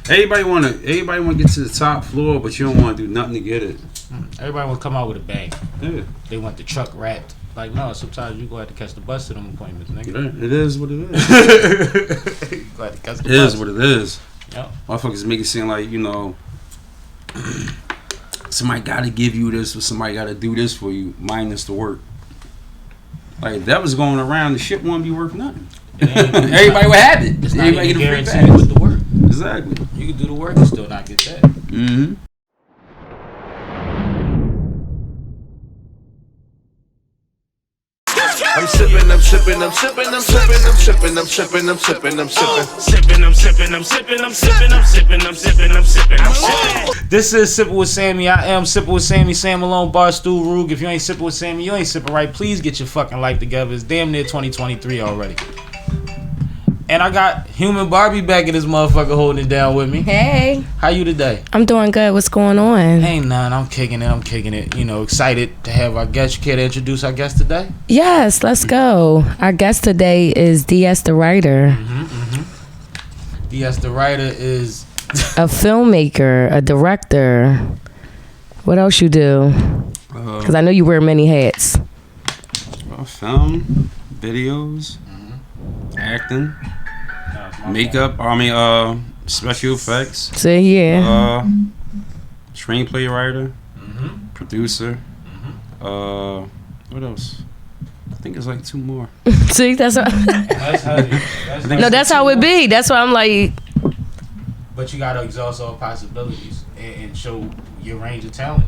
Everybody want to get to the top floor, but you don't want to do nothing to get it. Everybody want to come out with a bang. Yeah. They want the truck wrapped. Like, no, sometimes you go have to catch the bus to them appointments, nigga. Yeah, it is what it is. You go have to catch the It bus. is what it is. Yep. Motherfuckers make it seem like, you know, somebody got to give you this or somebody got to do this for you, minus the work. Like, if that was going around, the shit wouldn't be worth nothing. Everybody would have it. It's not Everybody even get a free guaranteed with the work. Exactly. You can do the work and still not get that. Mm-hmm. I'm sippin', I'm sippin', I'm sippin', I'm sippin', I'm sippin', I'm sippin', I'm sippin', I'm sippin'. Sippin', I'm sippin', I'm sippin', I'm sippin', I'm sippin', I'm sippin', I'm sippin', I'm sippin'. This is Sippin' with Sammie. I am Sippin' with Sammie, Sam Malone, Barstool, Roog. If you ain't Sippin' with Sammie, you ain't sippin' right. Please get your fucking life together. It's damn near 2023 already. And I got Human Barbie back in this motherfucker holding it down with me. Hey. How you today? I'm doing good. What's going on? Ain't none. I'm kicking it. You know, excited to have our guest. You care to introduce our guest today? Yes, let's go. Our guest today is DS the writer. DS the writer is a filmmaker, a director. What else you do? Because I know you wear many hats. Film, videos, acting, makeup, special effects. See, yeah. Screenplay writer, producer. What else? I think it's like 2 more. See, that's what. That's how it be. That's why I'm like. But you gotta exhaust all possibilities and show your range of talent.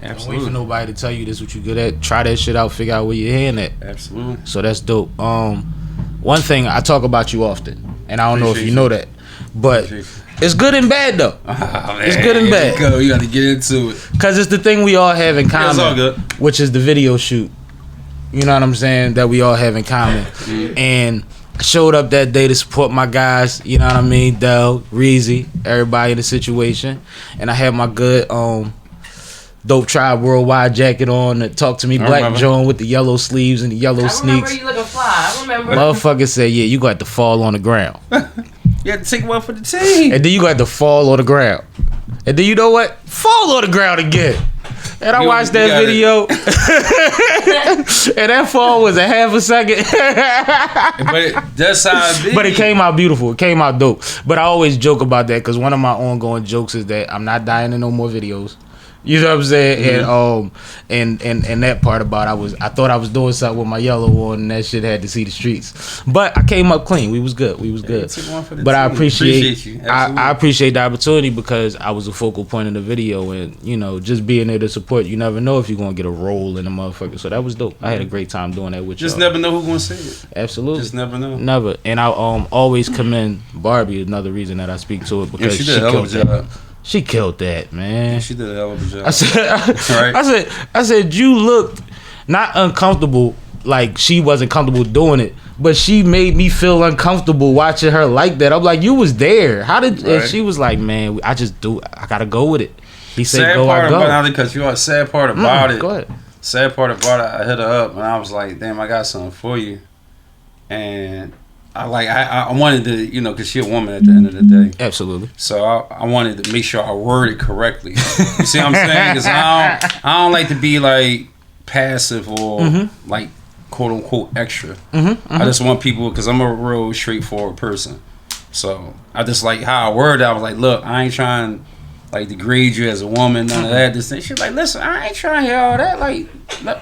Absolutely. Don't wait for nobody to tell you this what you good at. Try that shit out. Figure out where your hand at. Absolutely. So that's dope. One thing I talk about you often, and I don't know if you know that, but it's good and bad though. It's good and bad. You got to get into it. Cause it's the thing we all have in common, it's all good. Which is the video shoot. You know what I'm saying? That we all have in common. And I showed up that day to support my guys. You know what I mean? DELL, REEZY, everybody in the situation, and I had my good Dope Tribe Worldwide jacket on, the Talk to Me Black Joan with the yellow sleeves and the yellow sneaks. I remember you looking fly. I remember. Motherfucker said, yeah, you got to fall on the ground. You had to take one for the team. And then you got to fall on the ground. And then you know what? Fall on the ground again. And I watched that video. And that fall was a half a second. But that's how it be. But it came out beautiful. It came out dope. But I always joke about that because one of my ongoing jokes is that I'm not dying in no more videos. You know what I'm saying? And that part about I thought I was doing something with my yellow on, and that shit had to see the streets. But I came up clean. We was good. But I appreciate you. I appreciate the opportunity because I was a focal point in the video, and you know, just being there to support. You never know if you're gonna get a role in the motherfucker. So that was dope. I had a great time doing that with you. Just never know who's gonna say it. Absolutely. Just never know. Never. And I always commend Barbie. Another reason that I speak to it because she did a hell of a job. She killed that, man. She did a hell of a job. I said, you looked not uncomfortable, like she wasn't comfortable doing it, but she made me feel uncomfortable watching her like that. I'm like, you was there. How did? And she was like, man, I gotta go with it. He said, sad go, part I go. About it, because you know, sad part about it. Go ahead. Sad part about it, I hit her up and I was like, damn, I got something for you, and I wanted to, you know, because she's a woman at the end of the day. Absolutely. So I wanted to make sure I worded correctly. You see what I'm saying? Because I don't like to be like passive or like quote unquote extra. I just want people, because I'm a real straightforward person. So I just like how I worded. I was like, look, I ain't trying like degrade you as a woman, none of that. This thing. She's like, listen, I ain't trying to hear all that. Like,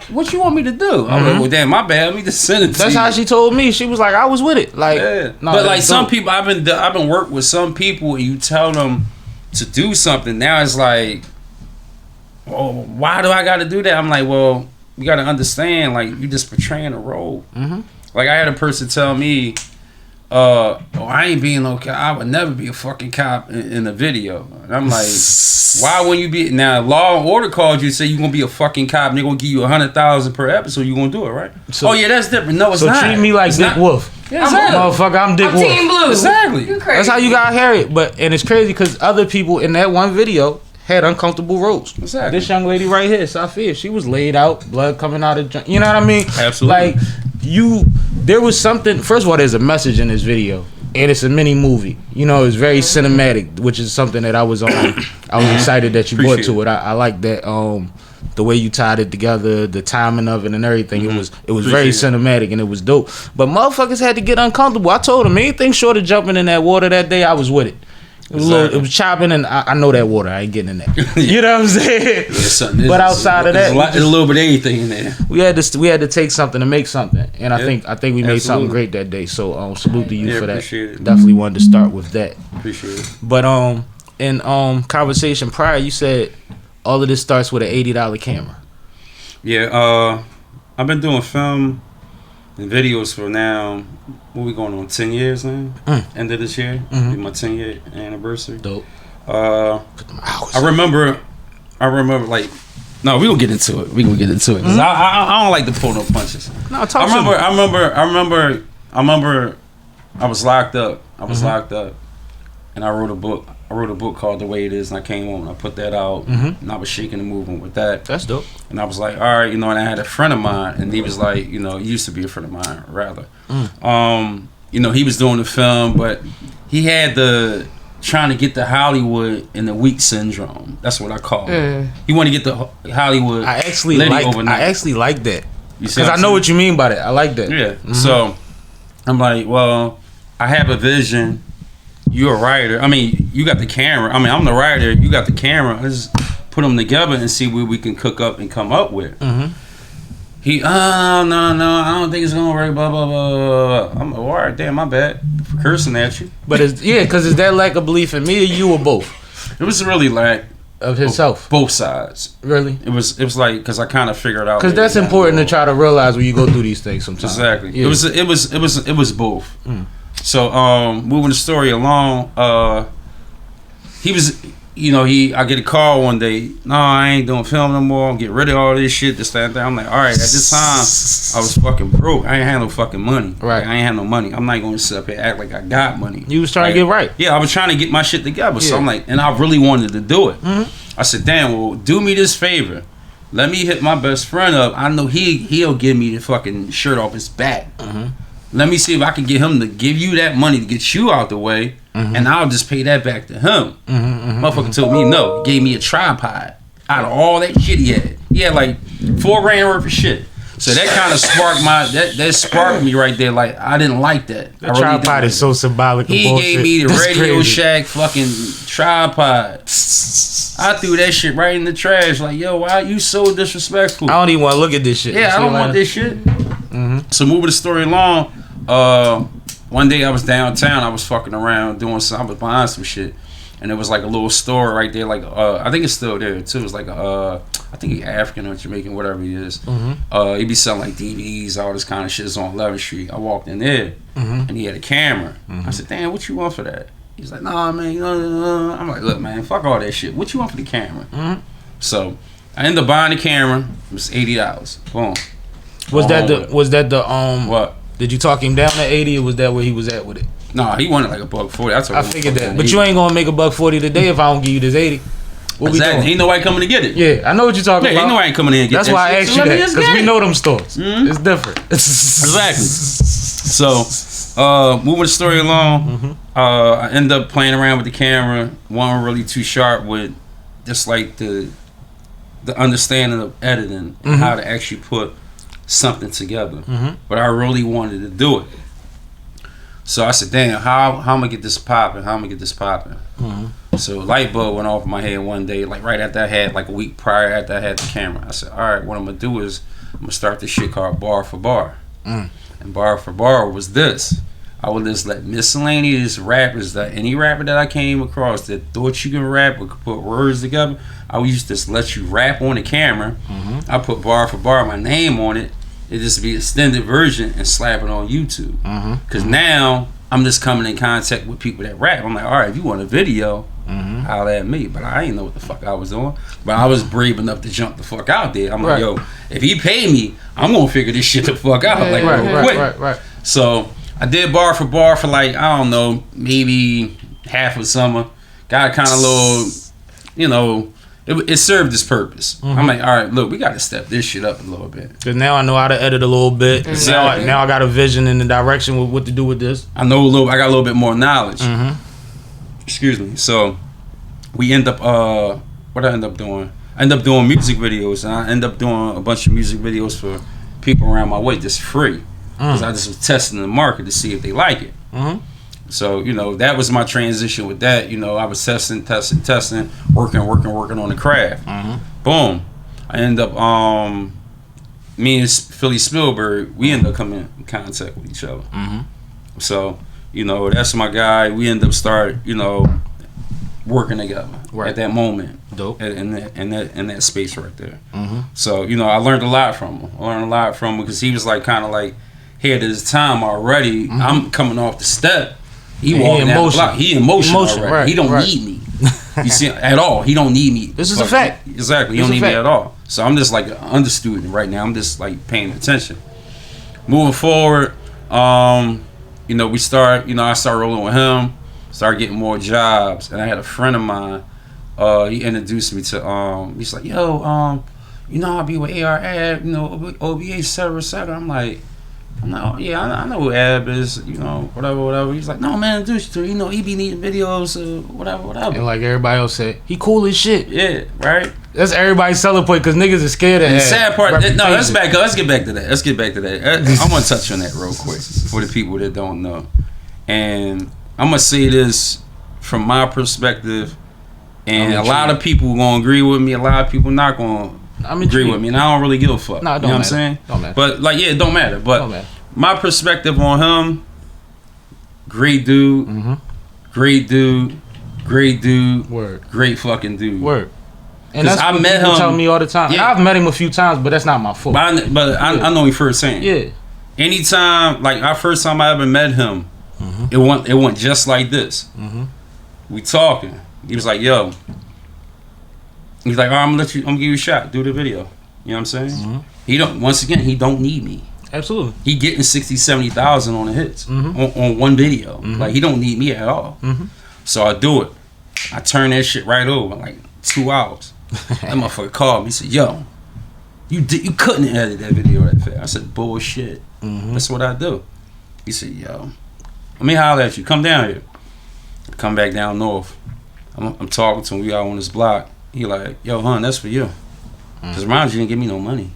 what you want me to do? I'm like, well, damn, my bad. Let me just send it to you. That's how she told me. She was like, I was with it. Like, yeah. No, but like some people, I've been working with some people, and you tell them to do something. Now it's like, oh, why do I got to do that? I'm like, well, you got to understand, like, you just portraying a role. Like I had a person tell me, I ain't being no cop. I would never be a fucking cop in a video. And I'm like, why wouldn't you be? Now, Law and Order called you and said you're going to be a fucking cop and they're going to give you $100,000 per episode. You going to do it, right? So, yeah, that's different. No, it's not. So treat me like Dick Wolf. Yeah, exactly. Motherfucker, I'm Dick Wolf. Team Blue. Exactly. That's how you got Harriet. And it's crazy because other people in that one video had uncomfortable roles. Exactly. This young lady right here, Safia, she was laid out, blood coming out of, you know what I mean? Absolutely. Like, there was something, first of all, there's a message in this video and it's a mini movie. You know, it's very cinematic, which is something that I was excited that you brought to it. I like that. The way you tied it together, the timing of it and everything, it was very cinematic and it was dope. But motherfuckers had to get uncomfortable. I told them anything short of jumping in that water that day, I was with it. It was, it was chopping, and I know that water. I ain't getting in that. You know what I'm saying? But outside of that, there's a little bit of anything in there. We had to take something to make something, and I think we made something great that day. So salute to you for that. Definitely wanted to start with that. Appreciate it. But in conversation prior, you said all of this starts with an $80 camera. Yeah, I've been doing film and videos for now. What we going on 10 years now? End of this year, be my 10-year anniversary. Dope. I remember like, no, we gonna get into it. 'Cause I don't like to pull no punches. No, talk I remember I was locked up. And I wrote a book called The Way It Is, and I came home and I put that out, and I was shaking and moving with that. That's dope. And I was like, all right, and I had a friend of mine, and he was like, he used to be a friend of mine, rather. He was doing the film, but he had trying to get to Hollywood in the weak syndrome. That's what I call it. He wanted to get to Hollywood. I actually like that. Because I know what you mean by that. I like that. Yeah. So I'm like, well, I have a vision. You're a writer. I mean, you got the camera. I mean, I'm the writer. You got the camera. Let's put them together and see what we can cook up and come up with. He, no, I don't think it's gonna work. Blah blah blah. I'm like, all right, damn, my bad for cursing at you. But because is that lack of belief in me or you or both? It was really lack of himself. Both sides. Really? It was like because I kind of figured out. Because that's important to try to realize when you go through these things sometimes. Exactly. Yeah. It was both. So moving the story along, he was, I get a call one day. No, I ain't doing film no more. I'm getting rid of all this shit, this, that, and that. I'm like, all right. At this time, I was fucking broke. I ain't had no fucking money. Right. Like, I ain't had no money. I'm not going to sit up here and act like I got money. You was trying to get right. Yeah, I was trying to get my shit together. So I'm like, and I really wanted to do it. I said, damn, well, do me this favor. Let me hit my best friend up. I know he'll give me the fucking shirt off his back. Let me see if I can get him to give you that money to get you out the way, and I'll just pay that back to him. Motherfucker told me no. He gave me a tripod out of all that shit he had. He had like $4,000 worth of shit. So that kind of sparked that sparked me right there. Like I didn't like that. The tripod is so symbolic. He gave me the Radio Shack fucking tripod. I threw that shit right in the trash. Like, yo, why are you so disrespectful? I don't even want to look at this shit. Yeah, I don't want this shit. So moving the story along, one day I was downtown. I was fucking around doing something. I was buying some shit, and there was like a little store right there. Like I think it's still there too. It's like I think he's African or Jamaican, whatever he is. He be selling like DVDs, all this kind of shit. It's on 11th Street. I walked in there, and he had a camera. I said, "Damn, what you want for that?" He's like, "Nah, man." I'm like, "Look, man, fuck all that shit. What you want for the camera?" So I ended up buying the camera. It was $80. Boom. Was that the what? Did you talk him down to 80 or was that where he was at with it? Nah, he wanted like $140. I figured that. But you ain't gonna make $140 today if I don't give you this 80. What we doing? Ain't nobody coming to get it. Yeah, I know what you're talking about. Ain't nobody coming in and get That's that why shit. I asked you that, because we know them stores. It's different. Exactly. So, moving the story along, I end up playing around with the camera. Wasn't really too sharp with just like the understanding of editing and how to actually put something together. But I really wanted to do it. So I said, damn, how I'm gonna get this popping? So light bulb went off in my head one day, like right after I had, like a week prior after I had the camera. I said, all right, what I'm gonna do is I'm gonna start this shit called Bar for Bar. And Bar for Bar was this. I would just let miscellaneous rappers, that any rapper that I came across that thought you can rap or could put words together, I would just let you rap on the camera. I put Bar for Bar, my name on it. It just be extended version and slap it on YouTube. Cause now I'm just coming in contact with people that rap. I'm like, all right, if you want a video, holla at me. But I ain't know what the fuck I was doing. But I was brave enough to jump the fuck out there. I'm like, yo, if he pay me, I'm gonna figure this shit the fuck out. Like, quick. So I did Bar for like, I don't know, maybe half of summer. Got kind of little, it served its purpose. I'm like, all right, look, we got to step this shit up a little bit. Because now I know how to edit a little bit. Exactly. Now I got a vision in the direction with what to do with this. I know I got a little bit more knowledge. Excuse me. So we end up what I end up doing? I end up doing music videos, and I end up doing a bunch of music videos for people around my way, just free, because I just was testing the market to see if they like it. So that was my transition with that. I was testing, working on the craft. Boom. I end up me and Philly Spielberg, we end up coming in contact with each other. So that's my guy. We end up working together at that moment. Dope. In that space right there. So I learned a lot from him. Because he was kind of ahead of his time already. I'm coming off the step. He walking down the block. He emotional already. Right, he don't need me. You see, at all. He don't need me. This is a fact. Exactly. He don't need me at all. So I'm just an understudent right now. I'm just paying attention. Moving forward, we start. I start rolling with him. Start getting more jobs, and I had a friend of mine. He introduced me to. He's like, yo, I'll be with AR Ab, OBA etc. I'm like, yeah, I know who Ab is, whatever. He's like, no, man, introduce you to, he be needing videos, whatever. And like everybody else said, he cool as shit. Yeah, right. That's everybody's selling point because niggas are scared of the sad part. No, let's get back to that. I want to touch on that real quick for the people that don't know, and I'm gonna say this from my perspective. And a lot of people gonna agree with me. A lot of people not gonna agree with me, and I don't really give a fuck. No, it don't matter. What I'm saying? Don't matter. But it don't matter. But my perspective on him, great dude, great Word. Great fucking dude. Word. And that's I what met people him. tell me all the time. Yeah. I've met him a few times, but that's not my fault. But I know him firsthand. Yeah. Anytime, our first time I ever met him, it went just like this. We talking. He was like, yo. He's like, all right, I'm gonna give you a shot. Do the video. You know what I'm saying? He don't need me. Absolutely. He getting 60, 70,000 on the hits on one video. He don't need me at all. So I do it. I turn that shit right over 2 hours. That motherfucker called me. He said, yo, you couldn't edit that video that fast. I said, bullshit. That's what I do. He said, yo, let me holler at you. Come down here. Come back down north. I'm talking to him. We out on this block. He like, yo, hun, that's for you. Because Ron didn't give me no money.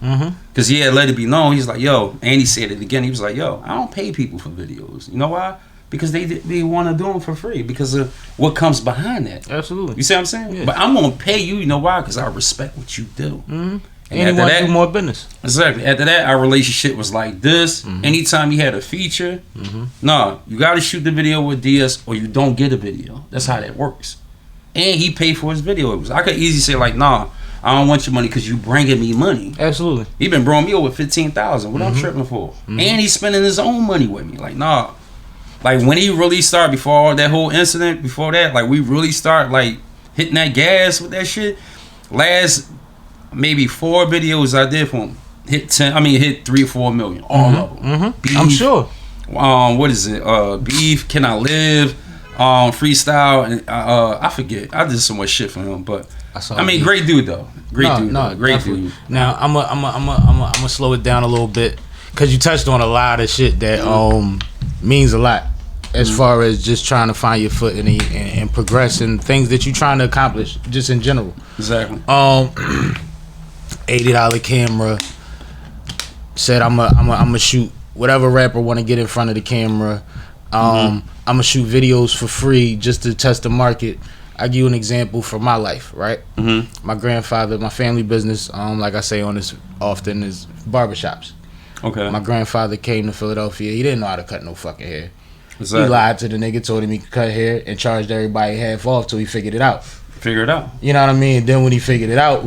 Because he had let it be known. He's like, yo, and he said it again. He was like, yo, I don't pay people for videos. You know why? Because they want to do them for free. Because of what comes behind that. Absolutely. You see what I'm saying? Yeah. But I'm going to pay you. You know why? Because I respect what you do. And you want to do more business. Exactly. After that, our relationship was like this. Anytime he had a feature, no, you got to shoot the video with DS or you don't get a video. That's how that works. And he paid for his videos. I could easily say nah, I don't want your money because you bringing me money. Absolutely. He been bringing me over 15,000. What I'm tripping for? And he's spending his own money with me. Nah. When he really started, before all that whole incident, before that, we really start hitting that gas with that shit. Last maybe 4 videos I did for him hit 3 or 4 million. All of them. Beef, I'm sure. What is it? Beef, Can I Live? Freestyle, and I forget. I did so much shit for him, but great dude though. Great dude. Now I'm gonna slow it down a little bit because you touched on a lot of shit that means a lot as far as just trying to find your foot and progress and things that you're trying to accomplish just in general. Exactly. $80 camera. Said I'm a shoot whatever rapper want to get in front of the camera. I'm gonna shoot videos for free just to test the market. I give you an example from my life, right? My grandfather, my family business, like I say on this often, is barbershops. Okay. My grandfather came to Philadelphia. He didn't know how to cut no fucking hair. Exactly. He lied to the nigga, told him he could cut hair, and charged everybody half off till he figured it out. You know what I mean? Then when he figured it out,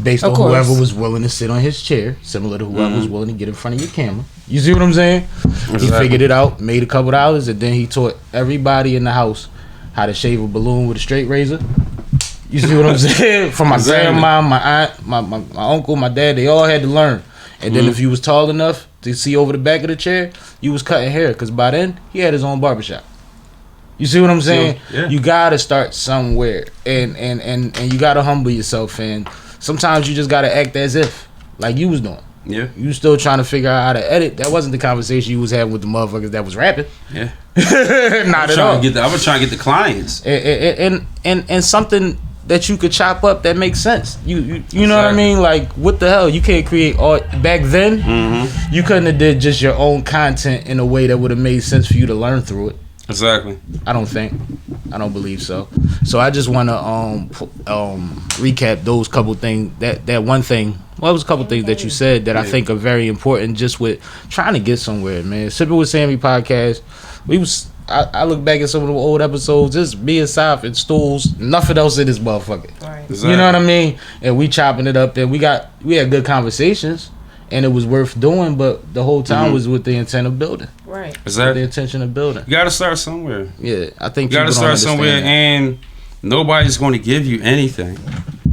based on whoever was willing to sit on his chair, similar to whoever was willing to get in front of your camera. You see what I'm saying? Exactly. He figured it out, made a couple dollars, and then he taught everybody in the house how to shave a balloon with a straight razor. You see what I'm saying? From my grandma, my aunt, my uncle, my dad, they all had to learn. And then if you was tall enough to see over the back of the chair, you was cutting hair. Because by then, he had his own barbershop. You see what I'm saying? Yeah. You gotta start somewhere, and you gotta humble yourself, and sometimes you just gotta act as if like you was doing. Yeah. You still trying to figure out how to edit. That wasn't the conversation you was having with the motherfuckers that was rapping. Yeah. Not at all. I was trying to get the clients. And something that you could chop up that makes sense. You know what I mean? Like, what the hell? You can't create art back then. Mm-hmm. You couldn't have did just your own content in a way that would have made sense for you to learn through it. Exactly. I don't believe so. So I just want to recap those couple things. That one thing. Well, it was a couple things that you said that I think are very important. Just with trying to get somewhere, man. Sippin with Sammie podcast. I look back at some of the old episodes. Just me and Saf and stools. Nothing else in this motherfucker. Right. Exactly. You know what I mean? And we chopping it up. And we had good conversations. And it was worth doing, but the whole time was with the intent of building. Right. Exactly. The intention of building. You got to start somewhere. Yeah, I think You got to people don't start somewhere, understand that. and nobody's going to give you anything,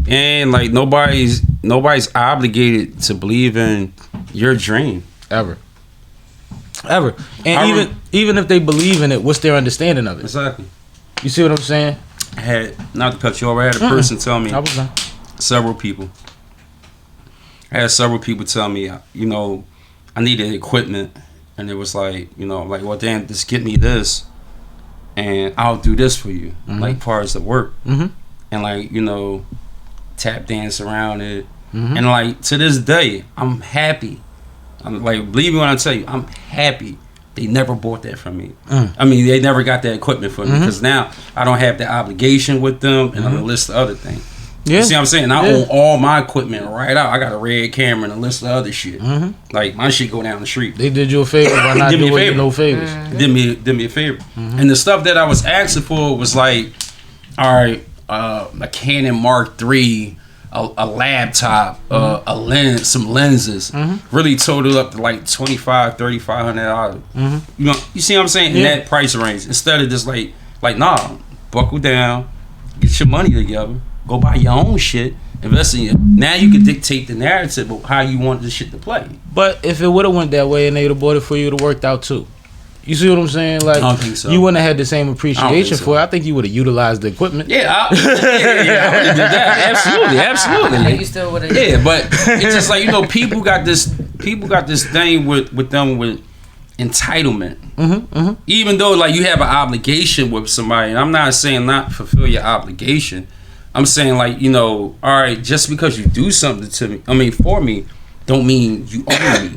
and like nobody's obligated to believe in your dream ever. And even if they believe in it, what's their understanding of it? Exactly. You see what I'm saying? I had, not to cut you over, I had a person tell me, I was done. several people tell me, you know, I needed equipment, and it was like, you know, like, well, damn, just get me this, and I'll do this for you, like, far as the work, and like, you know, tap dance around it, and like, to this day, I'm happy. I'm like, believe me when I tell you, I'm happy they never bought that from me. I mean, they never got that equipment from me, because now I don't have the obligation with them, and a list of other things. Yeah. You see what I'm saying? I own all my equipment right out. I got a red camera and a list of other shit. Like, my shit go down the street. They did you a favor by not Did me a doing you favor. no favors. Did me a favor. And the stuff that I was asking for was like, all right, a Canon Mark III, a laptop, a lens, some lenses. Really totaled up to like $2,500-$3,500. You know, you see what I'm saying? In that price range. Instead of just like nah, buckle down, get your money together, go buy your own shit, invest in it. Now you can dictate the narrative of how you want this shit to play. But if it would have went that way and they would have bought it for you, it would have worked out too. You see what I'm saying? Like, I don't think so. You wouldn't have had the same appreciation so. for it. I think you would have utilized the equipment. Yeah, I would have did that. Absolutely. You still would have. Yeah, but it's just like, you know, people got this thing with them with entitlement. Even though like you have an obligation with somebody, and I'm not saying not fulfill your obligation. I'm saying like, you know, all right, just because you do something to me, I mean for me, don't mean you own me.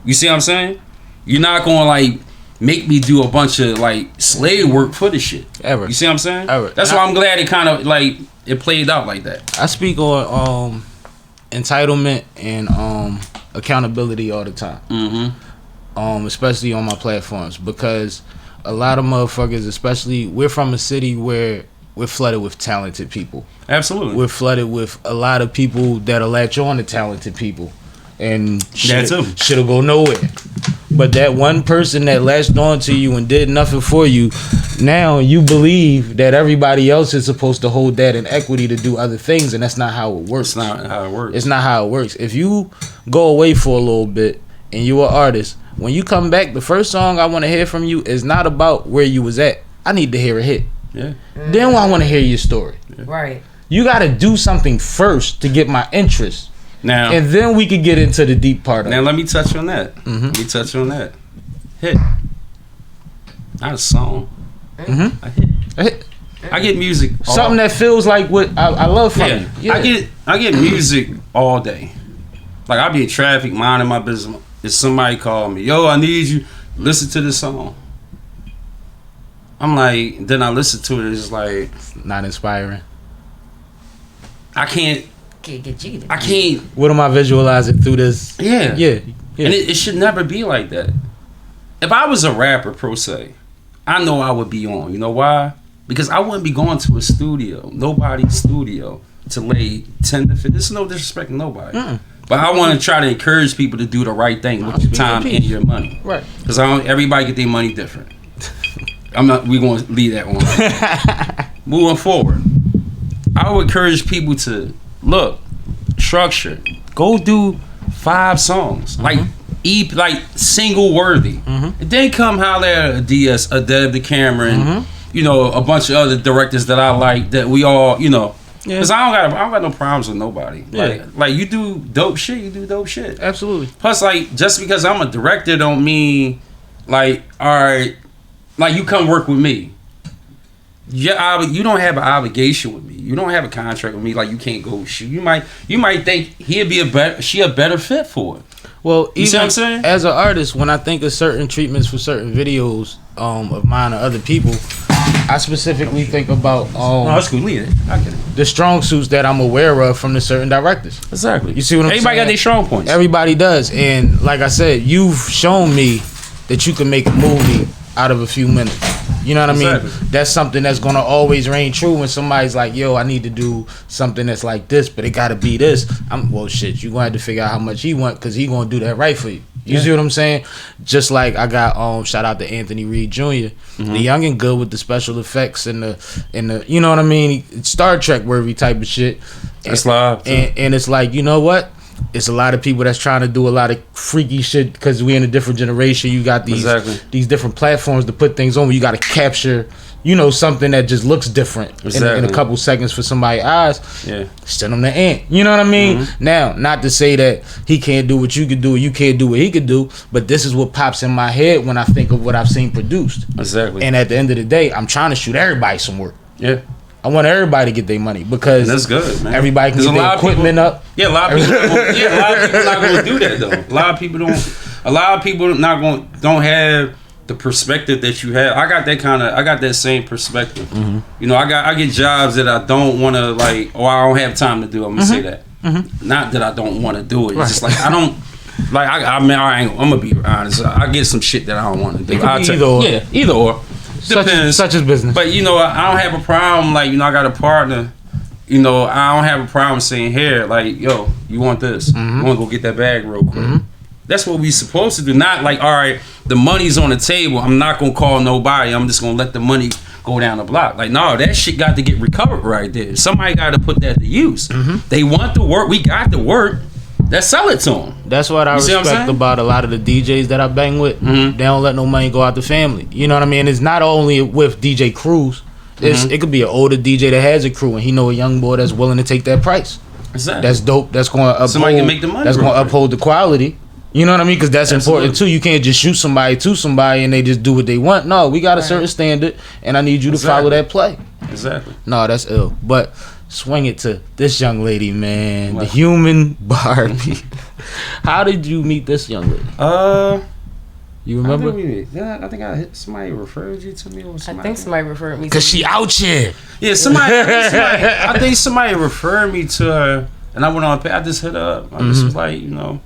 You see what I'm saying? You're not gonna like make me do a bunch of like slave work for the shit. Ever. You see what I'm saying? Ever. That's why I'm glad it kind of like it played out like that. I speak on entitlement and accountability all the time. Especially on my platforms, because a lot of motherfuckers, especially we're from a city where we're flooded with talented people. Absolutely. We're flooded with a lot of people that'll latch on to talented people, and shit'll go nowhere. But that one person that latched on to you and did nothing for you, now you believe that everybody else is supposed to hold that in equity to do other things, and that's not how it works. It's not how it works. It's not how it works. If you go away for a little bit and you're an artist, when you come back, the first song I want to hear from you is not about where you was at. I need to hear a hit. Yeah. Then I want to hear your story. Right. You got to do something first to get my interest. Now, and then we could get into the deep part of it. Now let me touch on that. Let me touch on that. Hit. Not a song. A hit. I get music. Something that feels like what I love from you. Yeah. I get music all day. Like I be in traffic, minding my business. If somebody call me, yo, I need you, listen to this song. I'm like, then I listen to it. It's like not inspiring. I can't. What am I visualizing through this? Yeah. And it should never be like that. If I was a rapper per se, I know I would be on. You know why? Because I wouldn't be going to a studio, nobody's studio, to lay 10 to 15. This is no disrespect to nobody. But I want to try to encourage people to do the right thing with your time and your money. Right. Because everybody get their money different. We're going to leave that one. Moving forward, I would encourage people to look, structure, go do 5 songs, like single worthy, and then come holler at a Dev the camera, and you know, a bunch of other directors that I like that we all, you know. Yeah. Cause I don't got no problems with nobody. Yeah. Like you do dope shit, you do dope shit. Absolutely. Plus, like, just because I'm a director don't mean, like, all right, like you come work with me. Yeah, you don't have an obligation with me. You don't have a contract with me. Like you can't go shoot. You might think she a better fit for it. Well, You see what even I'm saying? as an artist, when I think of certain treatments for certain videos of mine or other people, I specifically think about that's cool. Leave it. I get it. the strong suits that I'm aware of from the certain directors. Exactly. You see what I'm Everybody saying? got their strong points. Everybody does, and like I said, you've shown me that you can make a movie out of a few minutes. You know what I mean? Exactly. That's something that's gonna always reign true when somebody's like, "Yo, I need to do something that's like this, but it gotta be this." Well, shit, you gonna have to figure out how much he want because he gonna do that right for you. You see what I'm saying? Just like I got shout out to Anthony Reed Jr. The young and good with the special effects and the you know what I mean? Star Trek worthy type of shit. It's live. And it's like, you know what? It's a lot of people that's trying to do a lot of freaky shit because we in a different generation. You got these different platforms to put things on where you got to capture, you know, something that just looks different in a couple seconds for somebody's eyes. Yeah. Send them the ant. You know what I mean? Now, not to say that he can't do what you could do or you can't do what he could do, but this is what pops in my head when I think of what I've seen produced. Exactly. And at the end of the day, I'm trying to shoot everybody some work. Yeah. I want everybody to get their money because that's good, man. Everybody can get their equipment up. Yeah, a lot of people. A lot of people not gonna do that though. A lot of people don't have the perspective that you have. I got that same perspective. You know, I get jobs that I don't want to like, or I don't have time to do. I'm gonna say that. Not that I don't want to do it. It's just like I don't. Like I'm gonna be honest. I get some shit that I don't want to do. Either or. Depends. Such as business. But you know, I don't have a problem. Like, you know, I got a partner. You know, I don't have a problem saying, here, like, yo, you want this? You want to go get that bag real quick? That's what we supposed to do. Not like, all right, the money's on the table. I'm not gonna call nobody. I'm just gonna let the money go down the block. Like, no, that shit got to get recovered right there. Somebody got to put that to use. They want the work. We got the work. Let's sell it to them. That's what I respect about a lot of the DJs that I bang with. They don't let no money go out the family. You know what I mean? It's not only with DJ crews. It could be an older DJ that has a crew and he know a young boy that's willing to take that price. Exactly. That's dope. That's going to uphold. Somebody can make the money. That's going to uphold the quality. You know what I mean? Because that's important too. You can't just shoot somebody to somebody and they just do what they want. No, we got a certain standard and I need you to follow that play. Exactly. No, that's ill. But swing it to this young lady, man. What? The Human Barbie. How did you meet this young lady? You remember? I think somebody referred you to me or something. I think somebody referred me to because she out here. Yeah, I think somebody referred me to her and I went on. I just hit her up. I just was like, you know,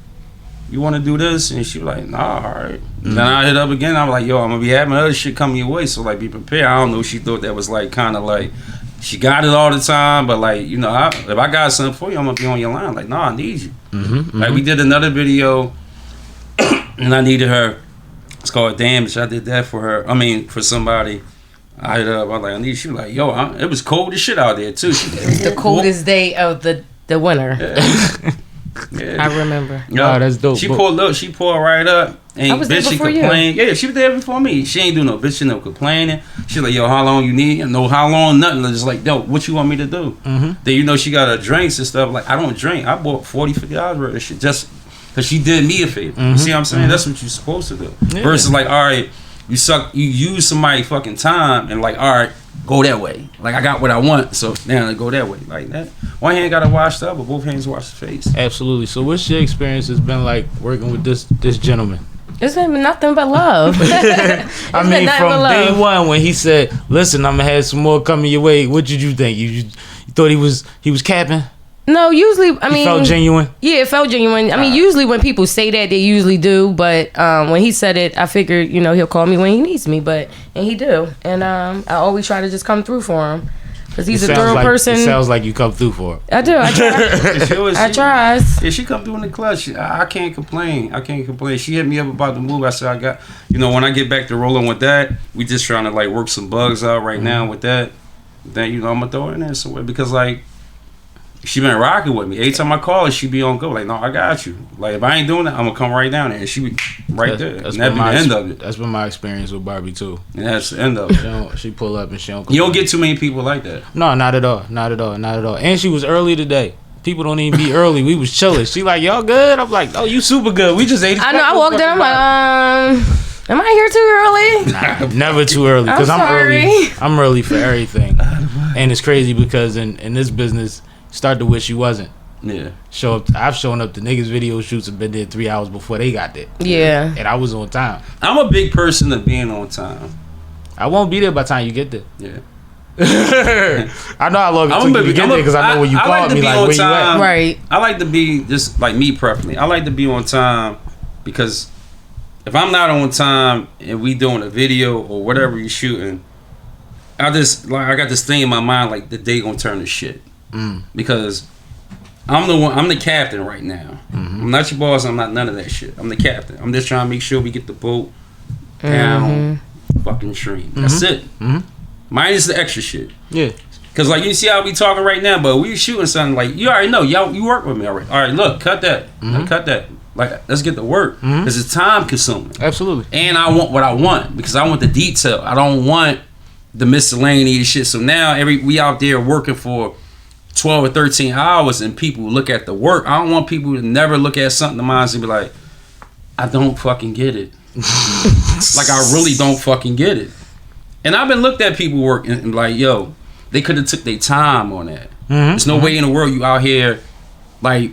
you want to do this? And she was like, nah, all right. Then I hit up again. I was like, yo, I'm going to be having other shit coming your way. So, like, be prepared. I don't know. She thought that was, like, kind of like, she got it all the time. But, like, you know, if I got something for you, I'm going to be on your line. Like, nah, I need you. Like, we did another video and I needed her. It's called Damage. I did that for her. I mean, for somebody. I hit her up. I was like, I need you. She was like, yo, it was cold as shit out there, too. It was the coldest day of the winter. Yeah. I remember. No, that's dope. She pulled up. She pulled right up. And I was there before you. Yeah, she was there before me. She ain't do no bitching, no complaining. She like, yo, how long you need? No, how long? Nothing. Just like, yo, what you want me to do? Then you know she got her drinks and stuff. Like, I don't drink. I bought $40-$50 worth of shit just because she did me a favor. You see what I'm saying? That's what you're supposed to do. Yeah. Versus like, all right, you use somebody fucking time and like, all right, go that way. Like, I got what I want, so now I go that way. Like that. One hand got to wash the other, but both hands wash the face. Absolutely. So what's your experience has been like working with this gentleman? It's been nothing but love. I mean, from day one when he said, listen, I'm going to have some more coming your way, what did you think? You thought he was capping? No, usually, I mean... It felt genuine? Yeah, it felt genuine. I mean, usually when people say that, they usually do. But when he said it, I figured, you know, he'll call me when he needs me. And he do. And I always try to just come through for him. Because he's a thorough person. It sounds like you come through for her. I do. I try. I try. Yeah, she come through in the clutch. I can't complain. She hit me up about the move. I said, when I get back to rolling with that, we just trying to, like, work some bugs out right now with that. Then, you know, I'm going to throw it in there somewhere. Because, like... she been rocking with me. Every time I call her, she be on go. Like, no, I got you. Like, if I ain't doing that, I'm gonna come right down there, and she be right there. That's and that be the end of it. That's been my experience with Barbie too. And that's the end of it. She pull up and she don't. You don't get too many people like that. No, not at all. Not at all. Not at all. And she was early today. People don't even be early. We was chilling. She like, y'all good? I'm like, oh, you super good. We just ate. I know. I walked in. I'm like, am I here too early? Nah, never too early. Because I'm early. I'm early for everything. And it's crazy because in this business, start to wish you wasn't. Yeah. Show up. I've shown up to niggas' video shoots and been there 3 hours before they got there. Yeah. And I was on time. I'm a big person of being on time. I won't be there by the time you get there. Yeah. I know how long it took you to get there because I know when you called me, like, where you at? Right. I like to be, just like me preferably, I like to be on time because if I'm not on time and we doing a video or whatever you shooting, I got this thing in my mind like the day gonna turn to shit. Because I'm the captain right now. I'm not your boss, I'm not none of that shit. I'm the captain. I'm just trying to make sure we get the boat down fucking stream. That's it. Minus the extra shit. Yeah. Cause like you see how we talking right now, but we shooting something like you already know. Y'all, you work with me already. All right, look, cut that. Like, cut that. Like, let's get to work. Cause it's time consuming. Absolutely. And I want what I want because I want the detail. I don't want the miscellaneous shit. So now we out there working for 12 or 13 hours, and people look at the work. I don't want people to never look at something of mine and be like, I don't fucking get it. Like I really don't fucking get it. And I've been looked at people work and like, yo, they could have took their time on that. There's no way in the world you out here, like,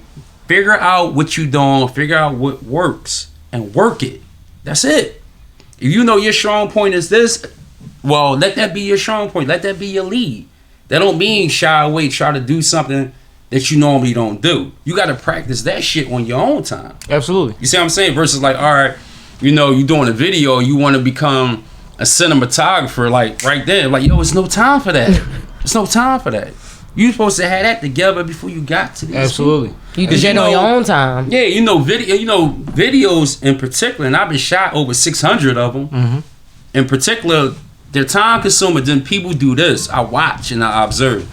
figure out what you doing, figure out what works, and work it. That's it. If you know your strong point is this, well, let that be your strong point. Let that be your lead. That don't mean shy away, try to do something that you normally don't do. You got to practice that shit on your own time. Absolutely. You see what I'm saying? Versus like, all right, you know, you doing a video, you want to become a cinematographer, like right there, like, yo, it's no time for that. It's no time for that. You supposed to have that together before you got to these. Absolutely. People. You did it on your own time. Yeah, videos in particular, and I've been shot over 600 of them. In particular, they're time consuming. Then people do this. I watch and I observe.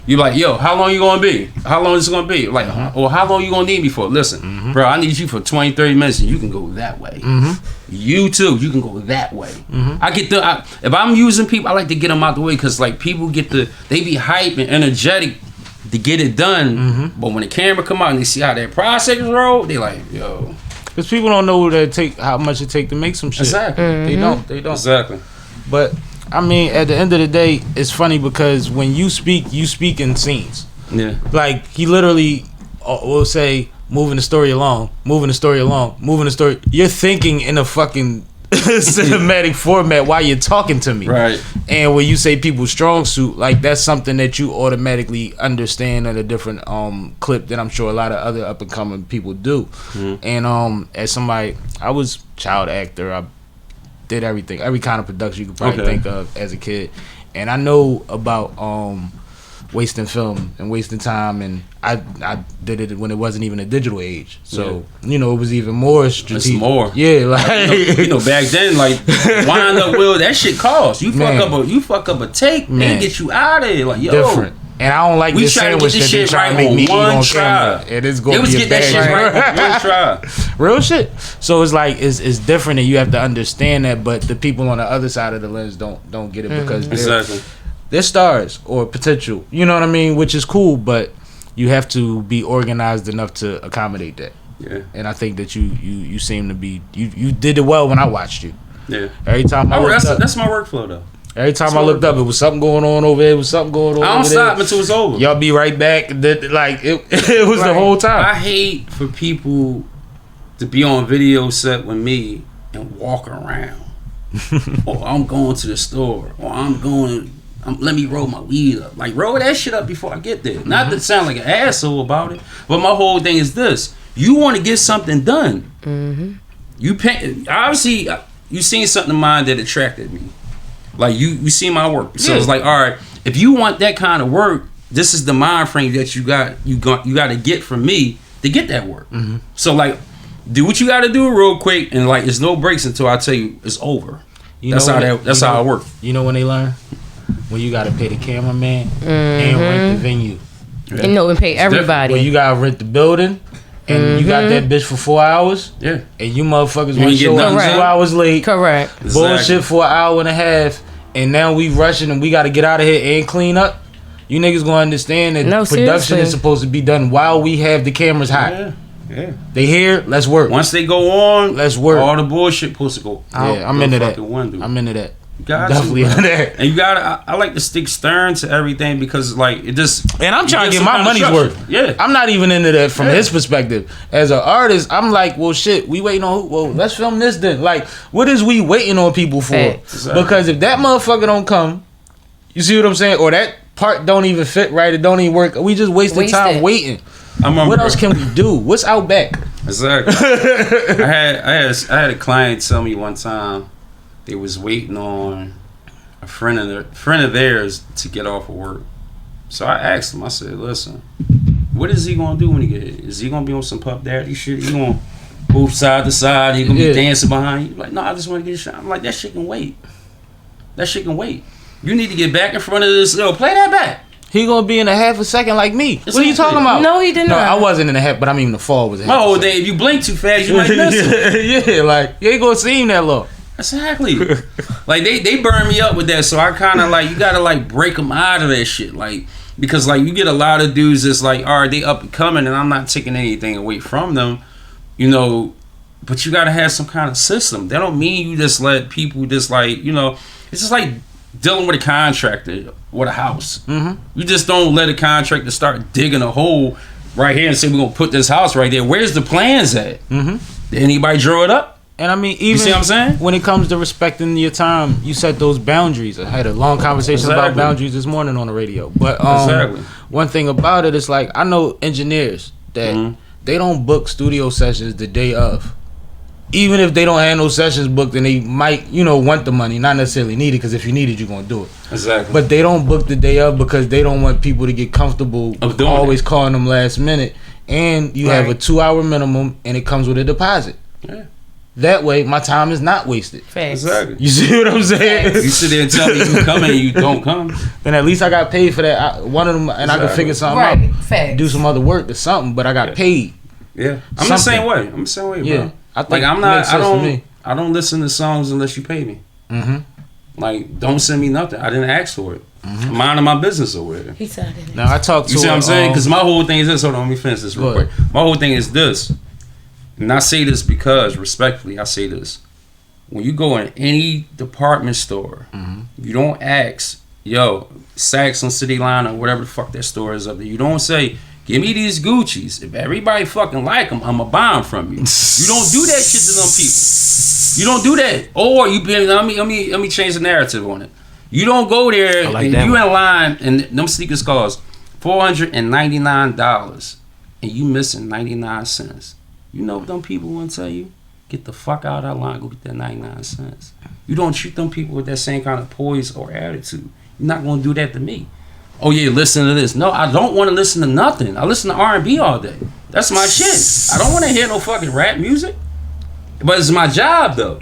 You're like, yo, how long you gonna be? How long is it gonna be? Like, or how long you gonna need me for? Listen, bro, I need you for 20, 30 minutes, and you can go that way. You too, you can go that way. If I'm using people, I like to get them out the way because like people they be hype and energetic to get it done. But when the camera come out and they see how that process roll, they like, yo. Because people don't know how much it take to make some shit. Exactly. They don't. Exactly. But I mean, at the end of the day, it's funny because when you speak in scenes. Yeah. Like he literally will say, moving the story along, moving the story along, moving the story. You're thinking in a fucking cinematic format while you're talking to me. Right. And when you say people's strong suit, like that's something that you automatically understand at a different clip than I'm sure a lot of other up and coming people do. And as somebody, I was child actor. I did everything, every kind of production you could probably think of as a kid. And I know about wasting film and wasting time, and I did it when it wasn't even a digital age. So, you know, it was even more strategic. It's more. Yeah, like you know, back then, like wind up wheel, that shit costs. You fuck up a take, man, get you out of here. Like, yo. Different. And I don't like this sandwich that they try to make me eat on camera. It is going to be a bad try. Real shit. So it's like it's different, and you have to understand that. But the people on the other side of the lens don't get it because they're stars or potential. You know what I mean? Which is cool, but you have to be organized enough to accommodate that. Yeah. And I think that you seem to be you did it well when I watched you. Yeah. Every time that's my workflow though. Every time I looked up, it was something going on over there. It was something going on over there. I don't stop until it's over. Y'all be right back. Like, it was the whole time. I hate for people to be on video set with me and walk around. Or I'm going to the store. Or let me roll my weed up. Like, roll that shit up before I get there. Not to sound like an asshole about it, but my whole thing is this. You want to get something done. Obviously, you seen something of mine that attracted me. Like you see my work, so it's like, all right, if you want that kind of work, this is the mind frame that you got to get from me to get that work. So like, do what you got to do real quick, and like, there's no breaks until I tell you it's over. That's how it works. You know when they learn? When you got to pay the cameraman and rent the venue. And no, and pay everybody. Well, you gotta rent the building, and you got that bitch for 4 hours. Yeah. And you motherfuckers want to show up 2 hours late. Correct. Bullshit for an hour and a half, and now we rushing and we got to get out of here and clean up. You niggas gonna understand that production is supposed to be done while we have the cameras hot. Yeah. They here, let's work. Once they go on, let's work. All the bullshit supposed to go out. Yeah, I'm into that. I'm into that. You got definitely into that. And you gotta. I like to stick stern to everything because like it just. And I'm trying to get my money's worth. Yeah. I'm not even into that from his perspective. As an artist, I'm like, well, shit. We waiting on who? Well, let's film this then. Like, what is we waiting on people for? Exactly. Because if that motherfucker don't come, you see what I'm saying, or that part don't even fit right, it don't even work. We just wasting time waiting. What else can we do? What's out back? Exactly. I had a client tell me one time they was waiting on a friend of theirs to get off of work. So I asked him. I said, "Listen, what is he gonna do when he get here? Is he gonna be on some Puff Daddy shit? He gonna move side to side? He gonna be dancing behind you?" Like, no, I just want to get a shot. I'm like, that shit can wait. That shit can wait. You need to get back in front of this. Yo, play that back. He gonna be in a half a second like me. What are you talking about? No, he didn't. No, I wasn't in a half, but I mean the fall was a half. Oh, if you blink too fast, you might miss it. Yeah, like you ain't gonna see him that long. Exactly. Like they burn me up with that, so I kind of like you gotta like break them out of that shit, like because like you get a lot of dudes that's like, all right, they up and coming, and I'm not taking anything away from them, you know, but you gotta have some kind of system. That don't mean you just let people just like, you know, it's just like dealing with a contractor with a house. You just don't let a contractor start digging a hole right here and say we're gonna put this house right there. Where's the plans at? Did anybody draw it up? And I mean, even you see what I'm saying? When it comes to respecting your time, you set those boundaries. I had a long conversation about boundaries this morning on the radio. But one thing about it is like I know engineers that they don't book studio sessions the day of. Even if they don't have no sessions booked, and they might, you know, want the money, not necessarily need it, because if you need it, you're gonna do it. Exactly. But they don't book the day of because they don't want people to get comfortable of doing always calling them last minute. And you have a 2-hour minimum, and it comes with a deposit. Yeah. That way, my time is not wasted. Facts. Exactly. You see what I'm saying? You sit there and tell me you come and you don't come. Then at least I got paid for that. One of them, and I could figure something out. Facts. Do some other work or something, but I got paid. Yeah. I'm the same way. Bro. Yeah. Like I don't listen to songs unless you pay me. Like don't send me nothing. I didn't ask for it. I'm minding my business over there. He said it. Now I talked to you see what I'm saying? Because my whole thing is this. Hold on, let me finish this real quick. My whole thing is this, and I say this because respectfully, I say this. When you go in any department store, you don't ask, yo, Saks on City Line or whatever the fuck that store is up there. You don't say, give me these Gucci's. If everybody fucking like them, I'ma buy them from you. You don't do that shit to them people. You don't do that. Or you be, let me change the narrative on it. You don't go there and you in line and them sneakers cost $499 and you missing 99 cents. You know what them people want to tell you? Get the fuck out of that line, go get that 99 cents. You don't treat them people with that same kind of poise or attitude. You're not gonna do that to me. Oh yeah, listen to this. No, I don't want to listen to nothing. I listen to R&B all day. That's my shit. I don't want to hear no fucking rap music. But it's my job though.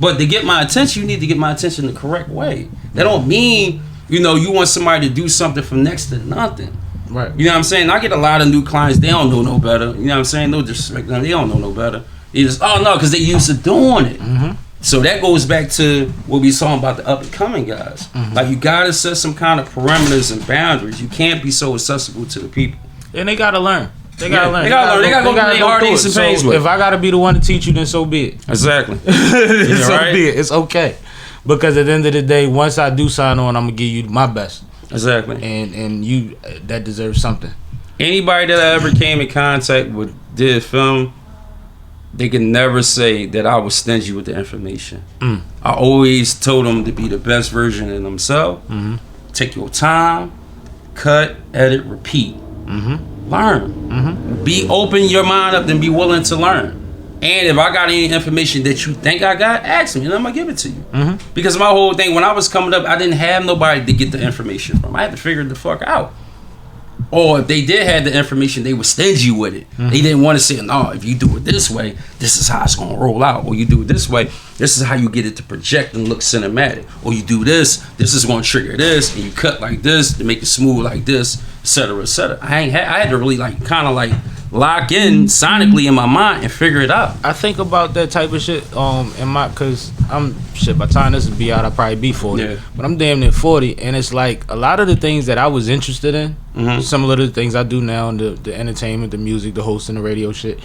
But to get my attention, you need to get my attention the correct way. That don't mean, you know, you want somebody to do something from next to nothing. Right. You know what I'm saying? I get a lot of new clients, they don't know no better. You know what I'm saying? No disrespect, they don't know no better. They just, oh no, because they used to doing it. So that goes back to what we was talking about the up and coming guys. Like you gotta set some kind of parameters and boundaries. You can't be so accessible to the people. And they gotta learn. They gotta learn. They gotta go through their hard days and pains with. If I gotta be the one to teach you, then so be it. Exactly. So be it. It's okay. Because at the end of the day, once I do sign on, I'm gonna give you my best. Exactly. And you that deserves something. Anybody that I ever came in contact with did film, they can never say that I was stingy with the information. I always told them to be the best version of themselves. Take your time, cut, edit, repeat. Learn. Be open your mind up and be willing to learn. And if I got any information that you think I got, ask me and I'm gonna give it to you. Because my whole thing, when I was coming up, I didn't have nobody to get the information from. I had to figure it the fuck out. Or if they did have the information, they were stingy with it. They didn't want to say, no, if you do it this way, this is how it's going to roll out. Or you do it this way, this is how you get it to project and look cinematic. Or you do this, this is going to trigger this, and you cut like this to make it smooth like this, etc., etc. I had to really like kind of like lock in sonically in my mind and figure it out. I think about that type of shit cause I'm shit, by the time this will be out I'll probably be 40, but I'm damn near 40, and it's like a lot of the things that I was interested in, similar to the things I do now, and the entertainment, the music, the hosting, the radio shit,